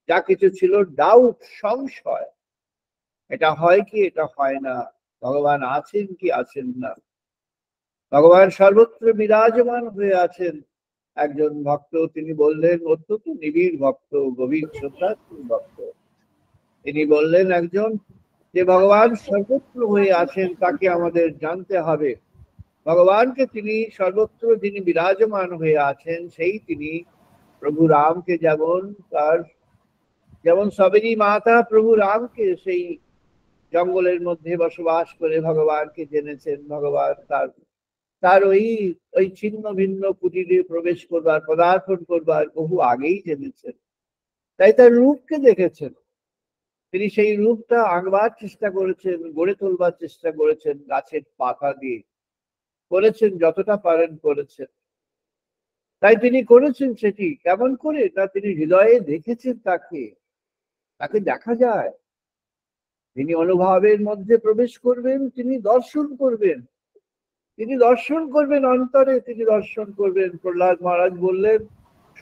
যা কিছু ছিল ডাউট, সংশয়, এটা হয় কি এটা হয় না, ভগবান আছেন কি আছেন না, ভগবান সর্বত্র বিরাজমান হয়ে আছেন। একজন ভক্ত তিনি বললেন, অত্যন্ত নিবিড় ভক্ত, গভীর শ্রদ্ধাশীল ভক্ত, তিনি বললেন একজন, যে ভগবান সর্বত্র হয়ে আছেন তাকে আমাদের জানতে হবে। ভগবানকে তিনি সর্বত্র যিনি বিরাজমান হয়ে আছেন, সেই তিনি প্রভু রামকে যেমন তার যেমন সবেরই মাতা প্রভু রামকে সেই জঙ্গলের মধ্যে বসবাস করে ভগবানকে জেনেছেন, ভগবান তার তার ওই ওই ছিন্ন ভিন্ন কুটিরে প্রবেশ করবার, পদার্পণ করবার বহু আগেই জেনেছেন। তাই তার রূপকে দেখেছেন, তিনি সেই রূপটা আঁকবার চেষ্টা করেছেন, গড়ে তোলবার চেষ্টা করেছেন গাছের পাতা দিয়ে, করেছেন যতটা পারেন করেছেন। তাই তিনি করেছেন সেটি কেমন করে, তা তিনি হৃদয়ে দেখেছেন, তাকে তাকে দেখা যায়। তিনি অনুভবের মধ্যে প্রবেশ করবেন, তিনি দর্শন করবেন, তিনি দর্শন করবেন অন্তরে, তিনি দর্শন করবেন। প্রহ্লাদ মহারাজ বললেন,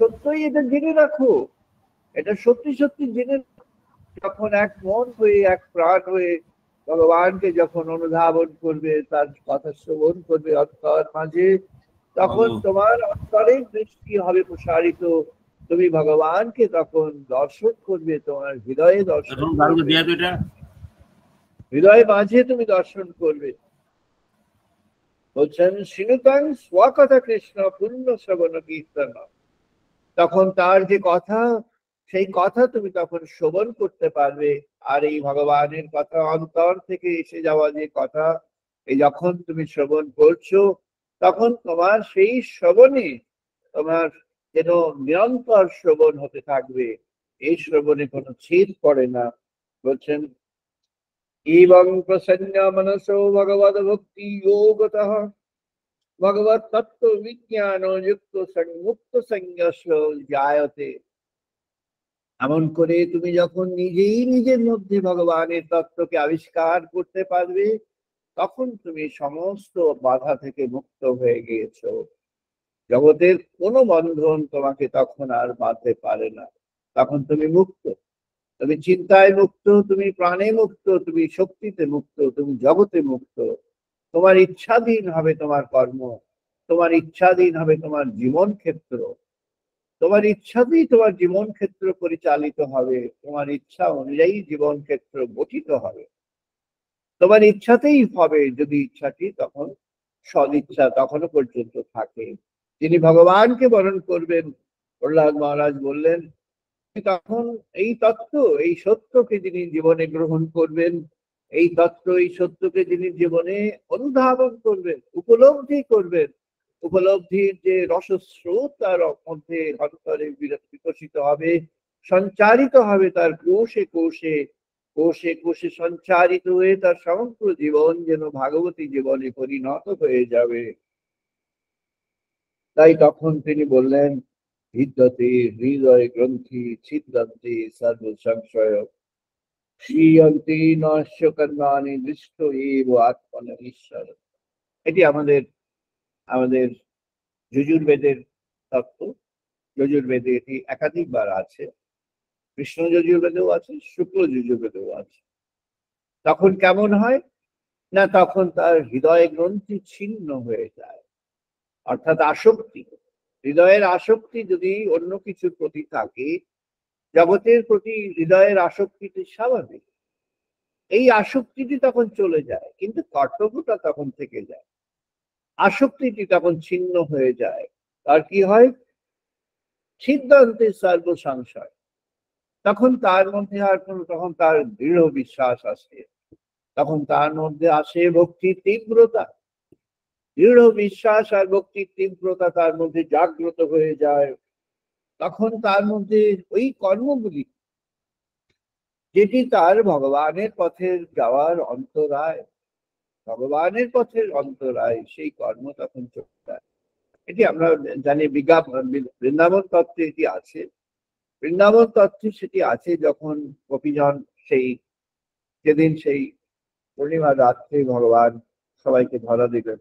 সত্যই এটা জেনে রাখো, এটা সত্যি সত্যি জেনে, যখন এক মন হয়ে এক প্রাণ হয়ে ভগবানকে যখন অনুধাবন করবে, তার কথা শ্রবণ করবে অন্তর মাঝে, তখন তোমার অন্তরের দৃষ্টি হবে প্রসারিত, তুমি ভগবানকে তখন দর্শন করবে, তোমার হৃদয়ে দর্শন করবে, হৃদয়ে মাঝে তুমি দর্শন করবে। বলছেন শ্রীনুতাং স্বকথা কৃষ্ণ পূর্ণ শ্রবণ কীর্তন, তখন তার যে কথা, সেই কথা তুমি তখন শ্রবণ করতে পারবে। আর এই ভগবানের কথা, অন্তর থেকে এসে যাওয়া যে কথা, এই যখন তুমি শ্রবণ করছো, তখন তোমার সেই শ্রবণে তোমার যেন নিরন্তর শ্রবণ হতে থাকবে, এই শ্রবণে কোনো ছেদ পড়ে না। বলছেন এবং প্রসন্ন মনসো ভগবদ ভক্তি যোগতঃ ভগবত তত্ত্ব বিজ্ঞান যুক্ত মুক্ত সংযস্য জায়তে। এমন করে তুমি যখন নিজেই নিজের মধ্যে ভগবানের তত্ত্বকে আবিষ্কার করতে পারবে, তখন তুমি সমস্ত বাধা থেকে মুক্ত হয়ে গিয়েছো। জগতের কোনো বন্ধন তোমাকে তখন আর বাঁধতে পারে না, তখন তুমি মুক্ত। তুমি চিন্তায় মুক্ত, তুমি প্রাণে মুক্ত, তুমি শক্তিতে মুক্ত, তুমি জগতে মুক্ত। তোমার ইচ্ছাধীন হবে তোমার কর্ম, তোমার ইচ্ছাধীন হবে তোমার জীবন ক্ষেত্র, তোমার ইচ্ছাতেই তোমার জীবন ক্ষেত্র পরিচালিত হবে, তোমার ইচ্ছা অনুযায়ী জীবন ক্ষেত্র গঠিত হবে, তোমার ইচ্ছাতেই হবে, যদি ইচ্ছাটি তখন সদিচ্ছা তখনও পর্যন্ত থাকে। যিনি ভগবানকে বরণ করবেন, প্রহ্লাদ মহারাজ বললেন, তখন এই তত্ত্ব, এই সত্যকে যিনি জীবনে গ্রহণ করবেন, এই তত্ত্ব, এই সত্যকে যিনি জীবনে অনুধাবন করবেন, উপলব্ধি করবেন, উপলব্ধির যে রসস্রোত তার মধ্যে অন্তরে বিকশিত হবে, সঞ্চারিত হবে তার কোষে কোষে, কোষে কোষে সঞ্চারিত হয়ে তার সমগ্র জীবন যেন ভাগবতী জীবনে পরিণত হয়ে যাবে। তাই তখন তিনি বললেন, হৃদয়তে হৃদয় গ্রন্থি ছিদ্রন্তি সর্ব সংশয় শ্রীয়ন্তি নশ্য কর্মাণি দৃষ্ট এব আত্মনিশ্বর। এটি আমাদের আমাদের যজুর্বেদের তত্ত্ব। যজুর্বেদে এটি একাধিকবার আছে, কৃষ্ণ যজুর্বেদেও আছে, শুক্ল যজুর্বেদেও আছে। তখন কেমন হয় না, তখন তার হৃদয় গ্রন্থি ছিন্ন হয়ে যায়, অর্থাৎ আসক্তি, হৃদয়ের আসক্তি যদি অন্য কিছুর প্রতি থাকে, জগতের প্রতি হৃদয়ের আসক্তিটি স্বাভাবিক, এই আসক্তিটি তখন চলে যায়, কিন্তু কর্তব্যটা তখন থেকে যায়, আসক্তিটি তখন ছিন্ন হয়ে যায়। আর কি হয়, সিদ্ধান্তে সর্ব সংশয়, তখন তার মধ্যে আর তখন তার দৃঢ় বিশ্বাস আসে, তখন তার মধ্যে আসে ভক্তির তীব্রতা, দৃঢ় বিশ্বাস আর ভক্তির তীব্রতা তার মধ্যে জাগ্রত হয়ে যায়। তখন তার মধ্যে ওই কর্মগুলি, যেটি তার ভগবানের পথের যাওয়ার অন্তরায়, ভগবানের পথের অন্তরায়, সেই কর্ম তখন চলে যায়। এটি আমরা জানি বৃন্দাবন তত্ত্বে এটি আছে, বৃন্দাবন তত্ত্বে সেটি আছে। যখন গোপীজন সেই যেদিন সেই পূর্ণিমার রাত্রে ভগবান সবাইকে ধরা দিলেন,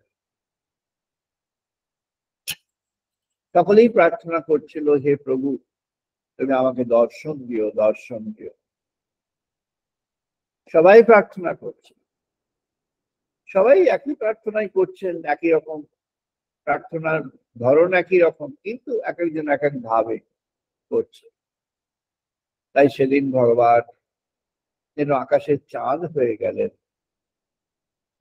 সকলেই প্রার্থনা করছিল, হে প্রভু তুমি আমাকে দর্শন দিও, দর্শন দিও। সবাই প্রার্থনা করছে, সবাই একই প্রার্থনাই করছেন, একই রকম প্রার্থনার ধরন একই রকম, কিন্তু এক একজন এক এক ভাবে করছে। তাই সেদিন ভগবান যেন আকাশের চাঁদ হয়ে গেলেন,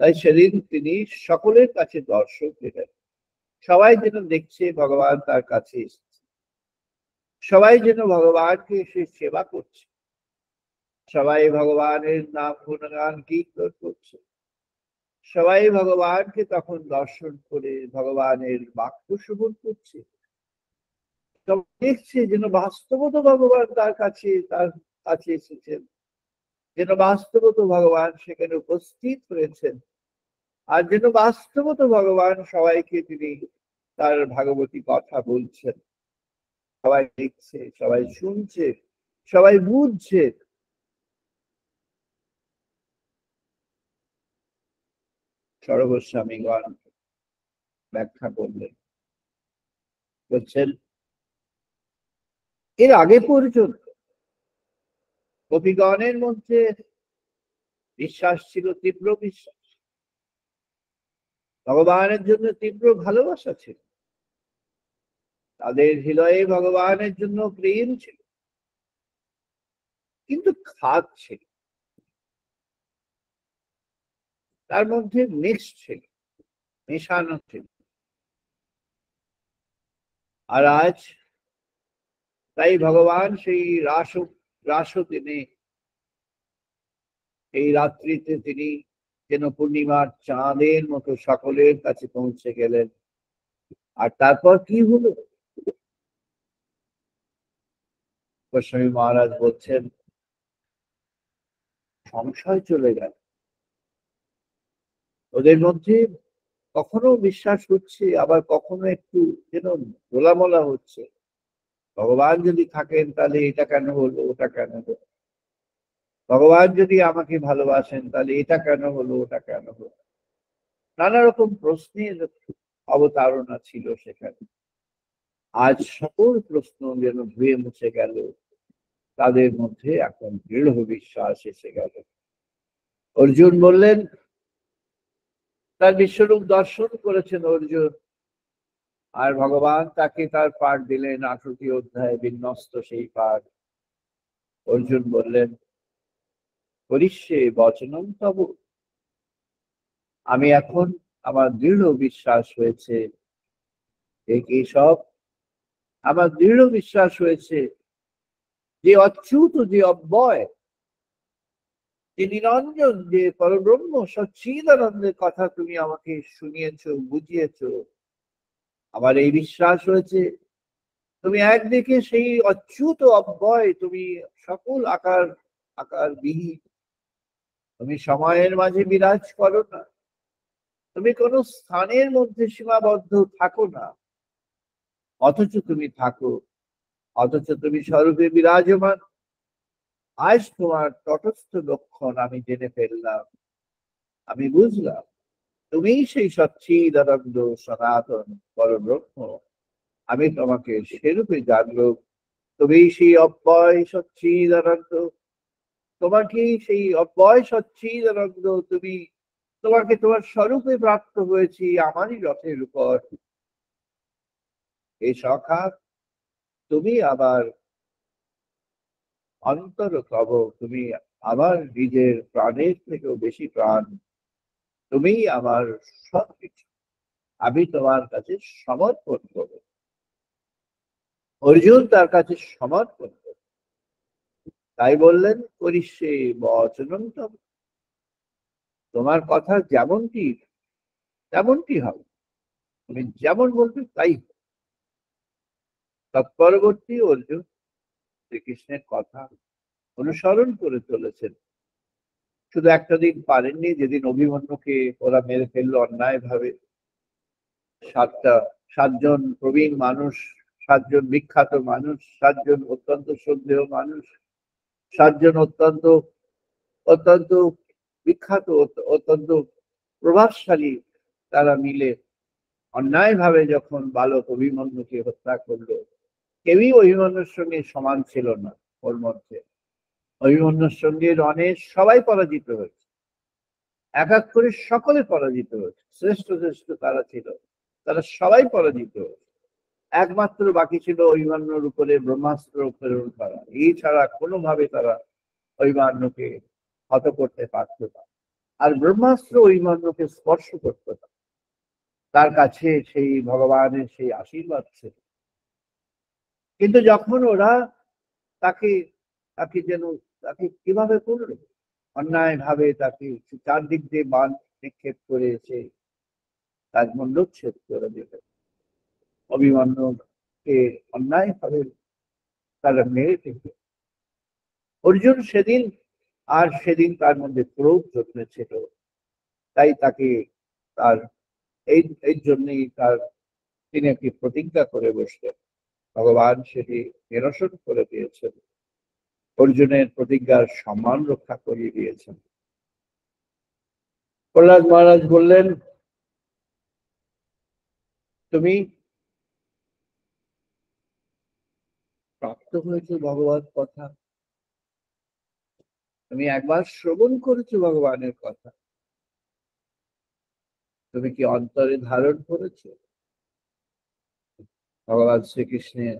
তাই সেদিন তিনি সকলের কাছে দর্শক দিলেন। সবাই যেন দেখছে ভগবান তার কাছে এসেছে, সবাই যেন ভগবানকে এসে সেবা করছে, সবাই ভগবানের নাম গুণগান কীর্তন করছে, সবাই ভগবানকে তখন দর্শন করে ভগবানের বাক্য শ্রবণ করছে। সবাই দেখছে যেন বাস্তবত ভগবান তার কাছে এসেছেন, যেন বাস্তবত ভগবান সেখানে উপস্থিত হয়েছেন, আর যেন বাস্তবত ভগবান সবাইকে তিনি তার ভাগবতী কথা বলছেন। সবাই দেখছে, সবাই শুনছে, সবাই বুঝছে। সর্বস্বামীগণ ব্যাখ্যা করলেন, বলছেন এর আগে পর্যন্ত গোপীগণের মধ্যে বিশ্বাস ছিল, তীব্র বিশ্বাস, ভগবানের জন্য তীব্র ভালোবাসা ছিল, তাদের হৃদয়ে ভগবানের জন্য প্রেম ছিল, কিন্তু খাদ ছিল, তার মধ্যে মিক্স ছিল, মেশানো ছিল। আর আজ তাই ভগবান সেই রাস দিনে, এই রাত্রিতে তিনি যেন পূর্ণিমার চাঁদের মতো সকলের কাছে পৌঁছে গেলেন। আর তারপর কি হলো? গোস্বামী মহারাজ বলছেন সংশয় চলে গেল ওদের মধ্যে। কখনো বিশ্বাস হচ্ছে, আবার কখনো একটু যেন দোলামোলা হচ্ছে। ভগবান যদি থাকেন তাহলে এটা কেন হলো, ওটা কেন হলো? ভগবান যদি আমাকে ভালোবাসেন তাহলে এটা কেন হলো, ওটা কেন হলো? নানা রকম প্রশ্নের অবতারণা ছিল সেখানে। আজ সকল প্রশ্ন যেন ধুয়ে মুছে গেল, তাদের মধ্যে এখন দৃঢ় বিশ্বাস এসে গেল। অর্জুন বললেন, তার বিশ্বরূপ দর্শন করেছেন অর্জুন, আর ভগবান তাকে তার পাঠ দিলেন 18টি অধ্যায় বিন্যস্ত সেই পাঠ। অর্জুন বললেন, করিষ্যে বচনম তব। আমি এখন, আমার দৃঢ় বিশ্বাস হয়েছে এই সব, আমার দৃঢ় বিশ্বাস হয়েছে যে অচ্যুত, যে অব্যয়, যে নিরঞ্জন, যে পরব্রহ্ম সচ্চিদানন্দের কথা তুমি আমাকে শুনিয়েছ, বুঝিয়েছ। আমার এই বিশ্বাস হয়েছে তুমি একদিকে সেই অচ্যুত অব্যয়, তুমি সকল আকার বিহীন, তুমি সময়ের মাঝে বিরাজ করো না, তুমি কোন স্থানের মধ্যে সীমাবদ্ধ থাকো না, অথচ তুমি থাকো, অথচ তুমি স্বরূপে বিরাজমান। আজ তোমার তটস্থ লক্ষণ আমি জেনে ফেললাম, আমি বুঝলাম তুমি সেই সচ্চিদানন্দ সনাতন পরব্রহ্ম। আমি তোমাকে সেরূপে জানলো, তুমি সেই অব্যয় সচ্চিদানন্দ, তোমাকে সেই অব্যয় সচ্চিদানন্দ, তোমাকে তোমার স্বরূপে প্রাপ্ত হয়েছি আমারই রথের উপর। এই সখা, তুমি আবার অন্তর তব, তুমি আমার নিজের প্রাণের থেকেও বেশি প্রাণ, তুমি আমার সবকিছু, আমি তোমার কাছে সমর্পণ করব। অর্জুন তার কাছে সমর্পণ করবে। তাই বললেন, করিষ্যে বচনম তব, তোমার কথা যেমনটি তেমনটি হবে, তুমি যেমন বলবে তাই। তৎপরবর্তী অর্জুন শ্রীকৃষ্ণের কথা অনুসরণ করে চলেছেন। শুধু একটা দিন পারেননি, যেদিন অভিমন্যুকে ওরা মেরে ফেললো অন্যায় ভাবে। সাতজন প্রবীণ মানুষ, 7জন বিখ্যাত মানুষ, 7জন অত্যন্ত শ্রদ্ধেয় মানুষ, 7জন অত্যন্ত অত্যন্ত বিখ্যাত, অত্যন্ত প্রভাবশালী, তারা মিলে অন্যায় ভাবে যখন বালক অভিমন্যুকে হত্যা করলো। কেউই অভিমন্যুর সঙ্গে সমান ছিল না। ওর মধ্যে অভিমন্যুর সঙ্গে রণের সবাই পরাজিত হয়েছে, এক এক করে সকলে পরাজিত হয়েছে। শ্রেষ্ঠ শ্রেষ্ঠ তারা ছিল, তারা সবাই পরাজিত হয়েছে। একমাত্র বাকি ছিল অভিমন্যুর উপরে ব্রহ্মাস্ত্র প্রেরণ করা। এছাড়া কোনোভাবে তারা অভিমন্যুকে হত করতে পারত না। আর ব্রহ্মাস্ত্র অভিমন্যুকে স্পর্শ করত না, তার কাছে সেই ভগবানের সেই আশীর্বাদ ছিল। কিন্তু যখন ওরা তাকে তাকে যেন তাকে কিভাবে করলো? অন্যায় ভাবে তাকে চারদিক দিয়ে বান নিক্ষেপ করে এসে তার মুন্ডচ্ছেদ করে দিল। অভিমন্যুকে অন্যায় ভাবে তারা মেরে দিল। অর্জুন সেদিন তার মধ্যে ক্রোধ জন্মেছিল, তাই তাকে তার এই জন্যই তিনি একটি প্রতিজ্ঞা করে বসলেন। ভগবান সেটি নিরসন করে দিয়েছেন, অর্জুনের প্রতিজ্ঞার সম্মান রক্ষা করিয়ে দিয়েছেন। প্রহ্লাদ মহারাজ বললেন, তুমি প্রাপ্ত হয়েছে ভগবান কথা, তুমি একবার শ্রবণ করেছো ভগবানের কথা, তুমি কি অন্তরে ধারণ করেছো? ভগবান শ্রীকৃষ্ণের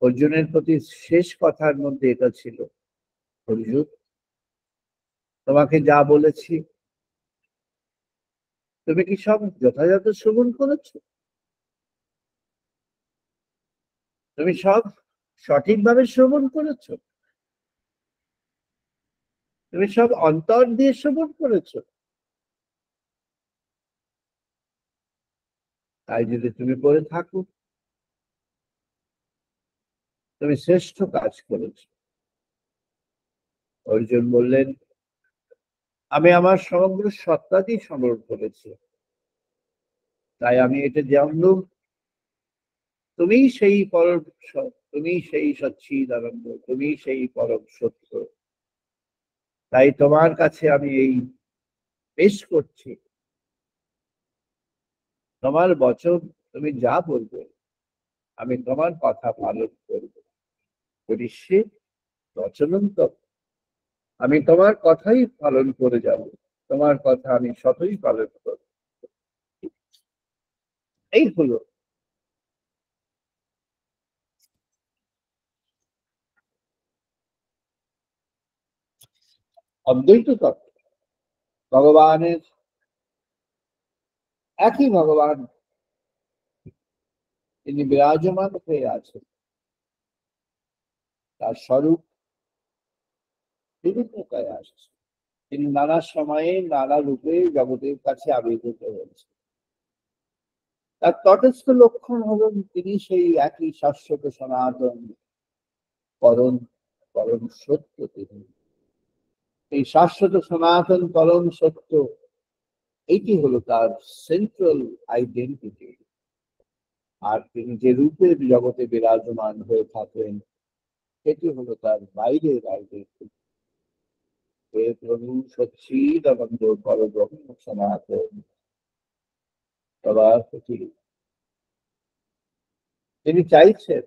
অর্জুনের প্রতি শেষ কথার মধ্যে এটা ছিল, অর্জুন তোমাকে যা বলেছি তুমি কি সব যথাযথ শ্রবণ করেছো? তুমি সব সঠিকভাবে শ্রবণ করেছো? তুমি সব অন্তর দিয়ে শ্রবণ করেছো? তাই যদি তুমি করে থাকো, তুমি শ্রেষ্ঠ কাজ করেছো। অর্জুন বললেন, আমি আমার সমগ্র সত্তা দিয়ে শ্রবণ করেছি, তাই আমি এটা জানলুম তুমি সেই পরম, তুমি সেই সচ্চিদানন্দ, তুমি সেই পরম সত্য। তাই তোমার কাছে আমি এই পেশ করছি, তোমার বচন, তুমি যা বলবে আমি তোমার কথা পালন করব। করিষ্যে বচনং তব, আমি তোমার কথাই পালন করে যাব, তোমার কথা আমি সতই পালন করব। এই হলো অদ্বৈত তত্ত্ব। ভগবানের একই ভগবান, তিনি বিরাজমান হয়ে আছেন, তার স্বরূপ বিভিন্নতায় আসছে, তিনি নানা সময়ে নানা রূপে জগতের কাছে আবির্ভূত হয়েছে। তার তটস্থ লক্ষণ হলেন তিনি সেই একই শাশ্বত সনাতন পরম পরম সত্য। তিনি এই শাশ্বত সনাতন পরম সত্য, এইটি হলো তার সেন্ট্রাল আইডেন্টিটি। আর তিনি যে রূপে জগতে বিরাজমান হয়ে থাকেন সেটি হলো তার বাইরের আইডেন্টিটি। প্রভু সচ্চিদানন্দ পরব্রহ্ম সনাতন সবার প্রতি তিনি চাইছেন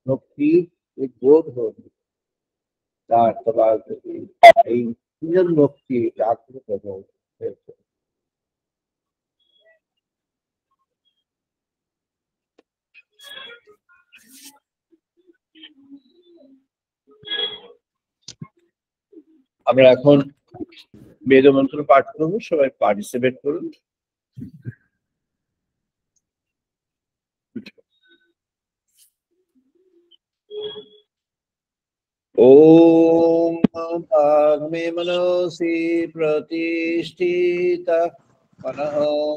ভক্তির বোধ হোক তার সবার প্রতি, এই তিনজন ভক্তি জাগ্রত হয়েছে। আমরা এখন বেদ মন্ত্র পাঠ করবো, সবাই পার্টিসিপেট করুন। ओम भाग में मनोसी प्रतिष्ठिता, मनः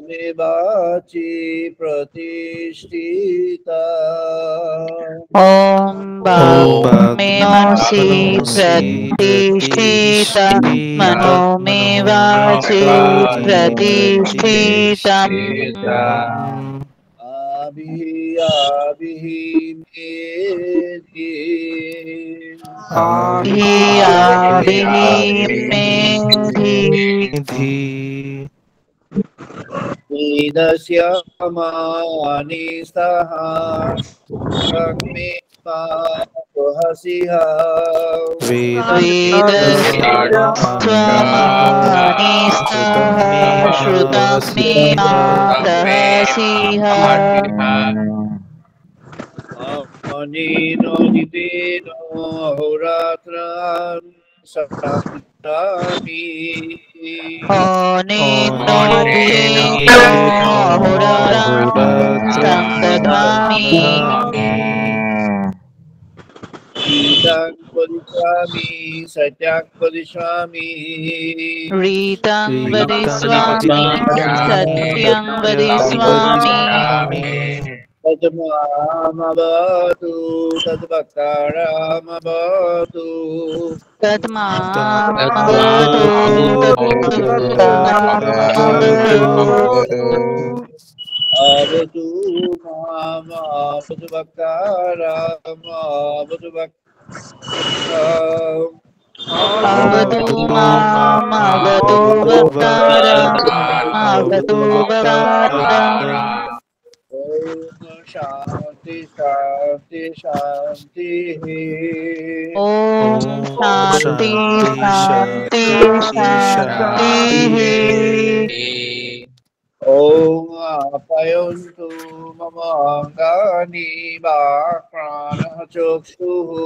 में वाची प्रतिष्ठिता। ओम मे मनसि प्रतिष्ठिता, मनो मे वाचि प्रतिष्ठितम्। ीदस्यमानि सह मे हसिहा श्रुतं मे सहसिहा अनिनोदितेन अहोरात्रं सप्तामि Ridang Bodhiswami, Satyang Bodhiswami, Ritam Vadiswami, Vadiswami, Satyang Vadiswami, Tadmamavatu, Tadbhaktaramavatu, Tatmavadu Tatmavadu Avadu Mama, Avadu Bhaktaram, Avadu Mam Avadu Bhaktaram Avadu Bhaktaram Om Shanti Shanti Shanti. Om Shanti Shanti Shanti Om Apayantu Mamangani Bhakranachoksuhu.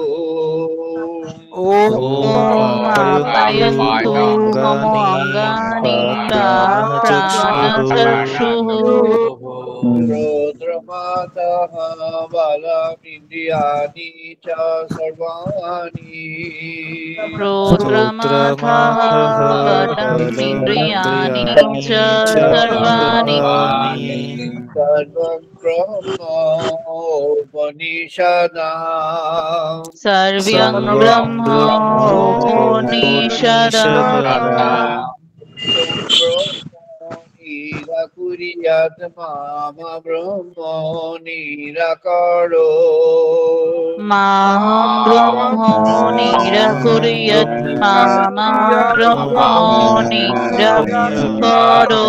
Om Apayantu Mamo Angani Pranachakshuhu Rudramata Balamindriyani Cha Sarvani. Rudramatha Valam Indriyani Cha Sarvani Sarvam Brahma Upanishadam. Sarvyam Brahma Upanishadam Nira Kuriyat Mama Brahma Nirakaro. Maham Brahmo Nirakuriyat Mamam Brahmo Nirakaro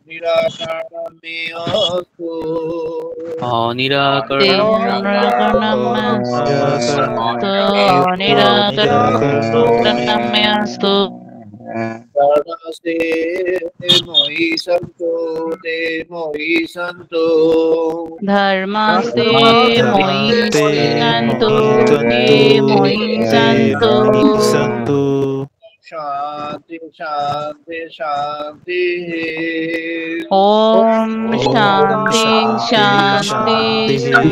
Nirakaramiyastu. Nirakaramastu Namaste Mohi Santo Te Mohi Santo. Dharmaste Moi Santo Te Moi Santo Shanti Shanti Shanti. Om Shanti Shanti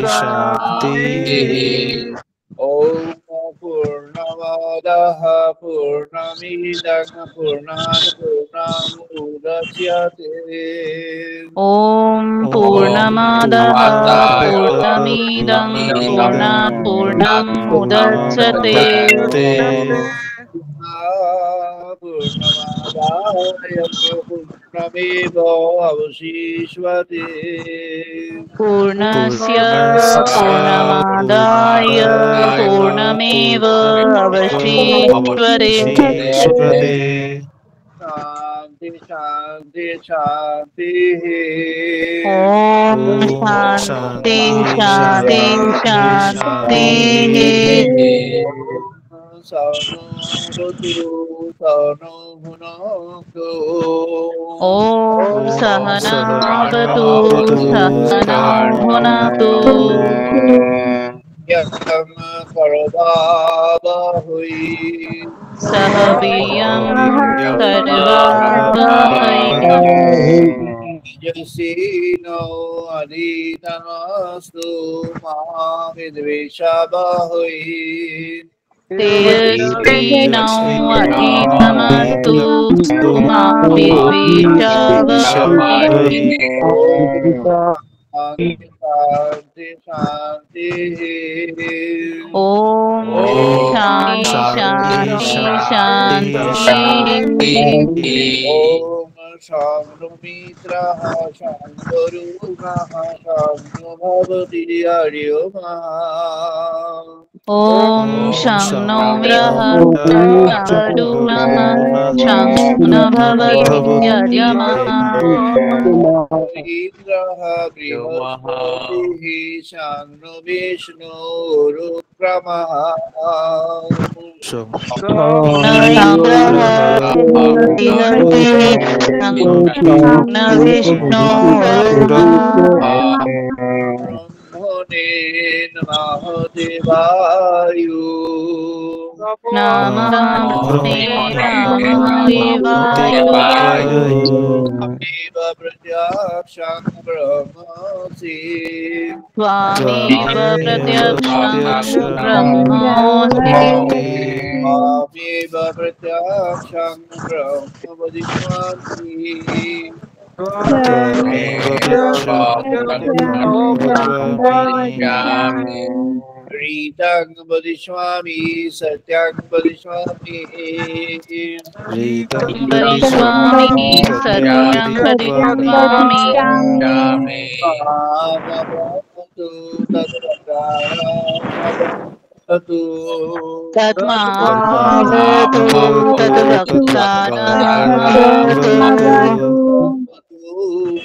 Shanti Om Purnamadaha Purnamidang Purnat Purnamudachyate. Om Purnamadaha Purnamidam Purnat Purnam Mudachyate Purnamadaya Purnameva Avashishvate. Purnasya Purnamadaya Purnameva Avashishvare Shanti Shanti Shanti. Om Shanti Shanti Shanti Sano Vatu Sano Bhunaktu. Om Sahanavatu Sahanam Bhunatu Yam Karvavahui. Sahaviyam Sarvavahai Jasino Aditanastu Mahavidvishabhahui. Tejasvinau Aditamastu Mavidvishavahai Shanti Shanti. Om Shanti Shanti Shanti Om Shanumitra Shantaruga Shanubhavati Aryoma. Om Shanno Vraha Sadunah Shanna Bhavati Yamaha Indraha Brihaspatihi Shannu Vishnu Rukramaha. Indraha Brihati Shanna Vishnu Rukma Brahmane Namaha Devayu. नमस्ते रामाय त्वमेव प्रत्यक्षं ब्रह्मासि त्वामेव प्रत्यक्षं ब्रह्मासि त्वमेव प्रत्यक्षं ब्रह्म वदिष्यामि रीतं वदिष्यामि सत्यं वदिष्यामि वदिष्यामि सत्यं वदिष्यामि भवतु तद्वक्तारमवतु तद्मावतु तद्वक्तारमवतु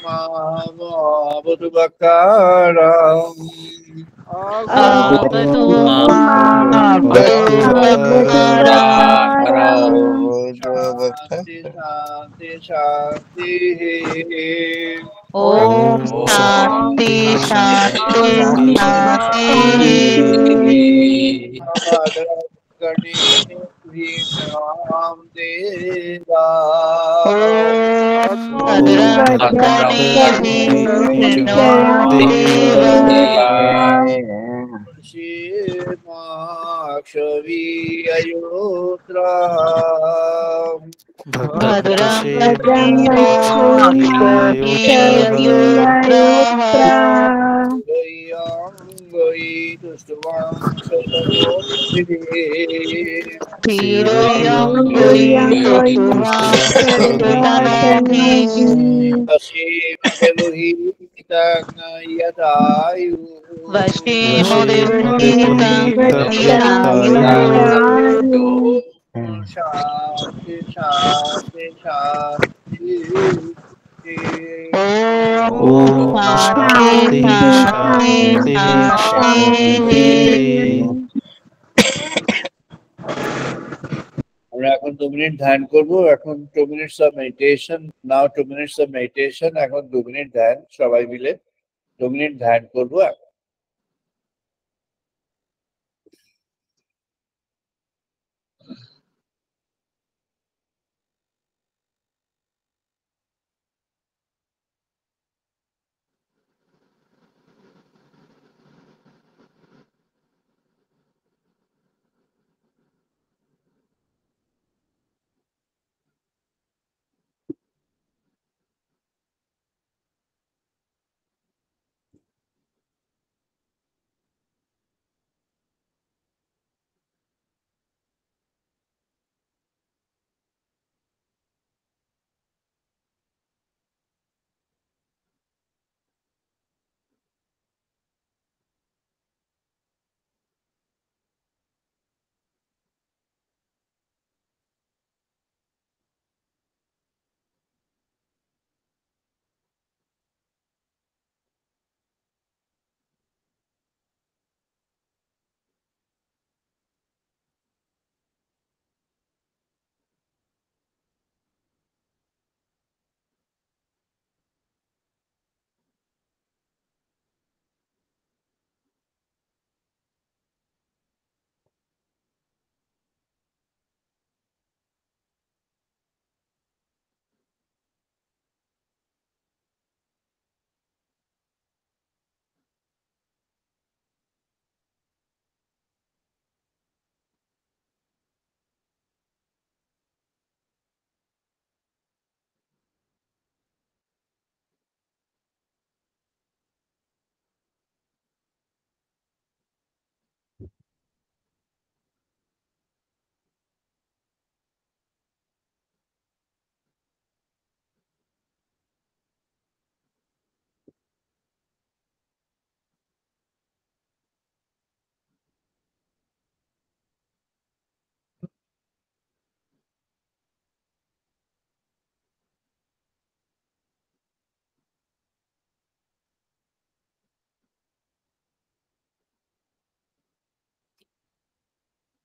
मावतु वक्तारम् आवतु मावतु वक्तारम् शान्ति शान्ति शान्तिः ॐ शान्ति शान्ति शान्तिः गणेभ्यां देवा भद्रं क्षेमाक्षवीयोत्रा गय्याङ्गै दुष्टवान् वशीमदेवहितं यदायु शान्ति शान्ति शान्ति আমরা এখন 2 মিনিট ধ্যান করব এখন 2 minutes of meditation now 2 minutes of meditation এখন 2 মিনিট ধ্যান সবাই মিলে 2 মিনিট ধ্যান করব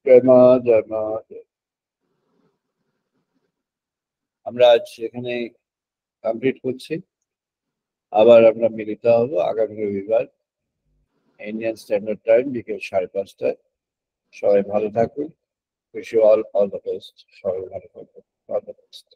জয় মা জয় মা আমরা আজ এখানে কমপ্লিট করছি আবার আমরা মিলিত হব আগামী রবিবার ইন্ডিয়ান স্ট্যান্ডার্ড টাইম বিকেল 5:30টায় সবাই ভালো থাকুন Wish you all the best. All the best.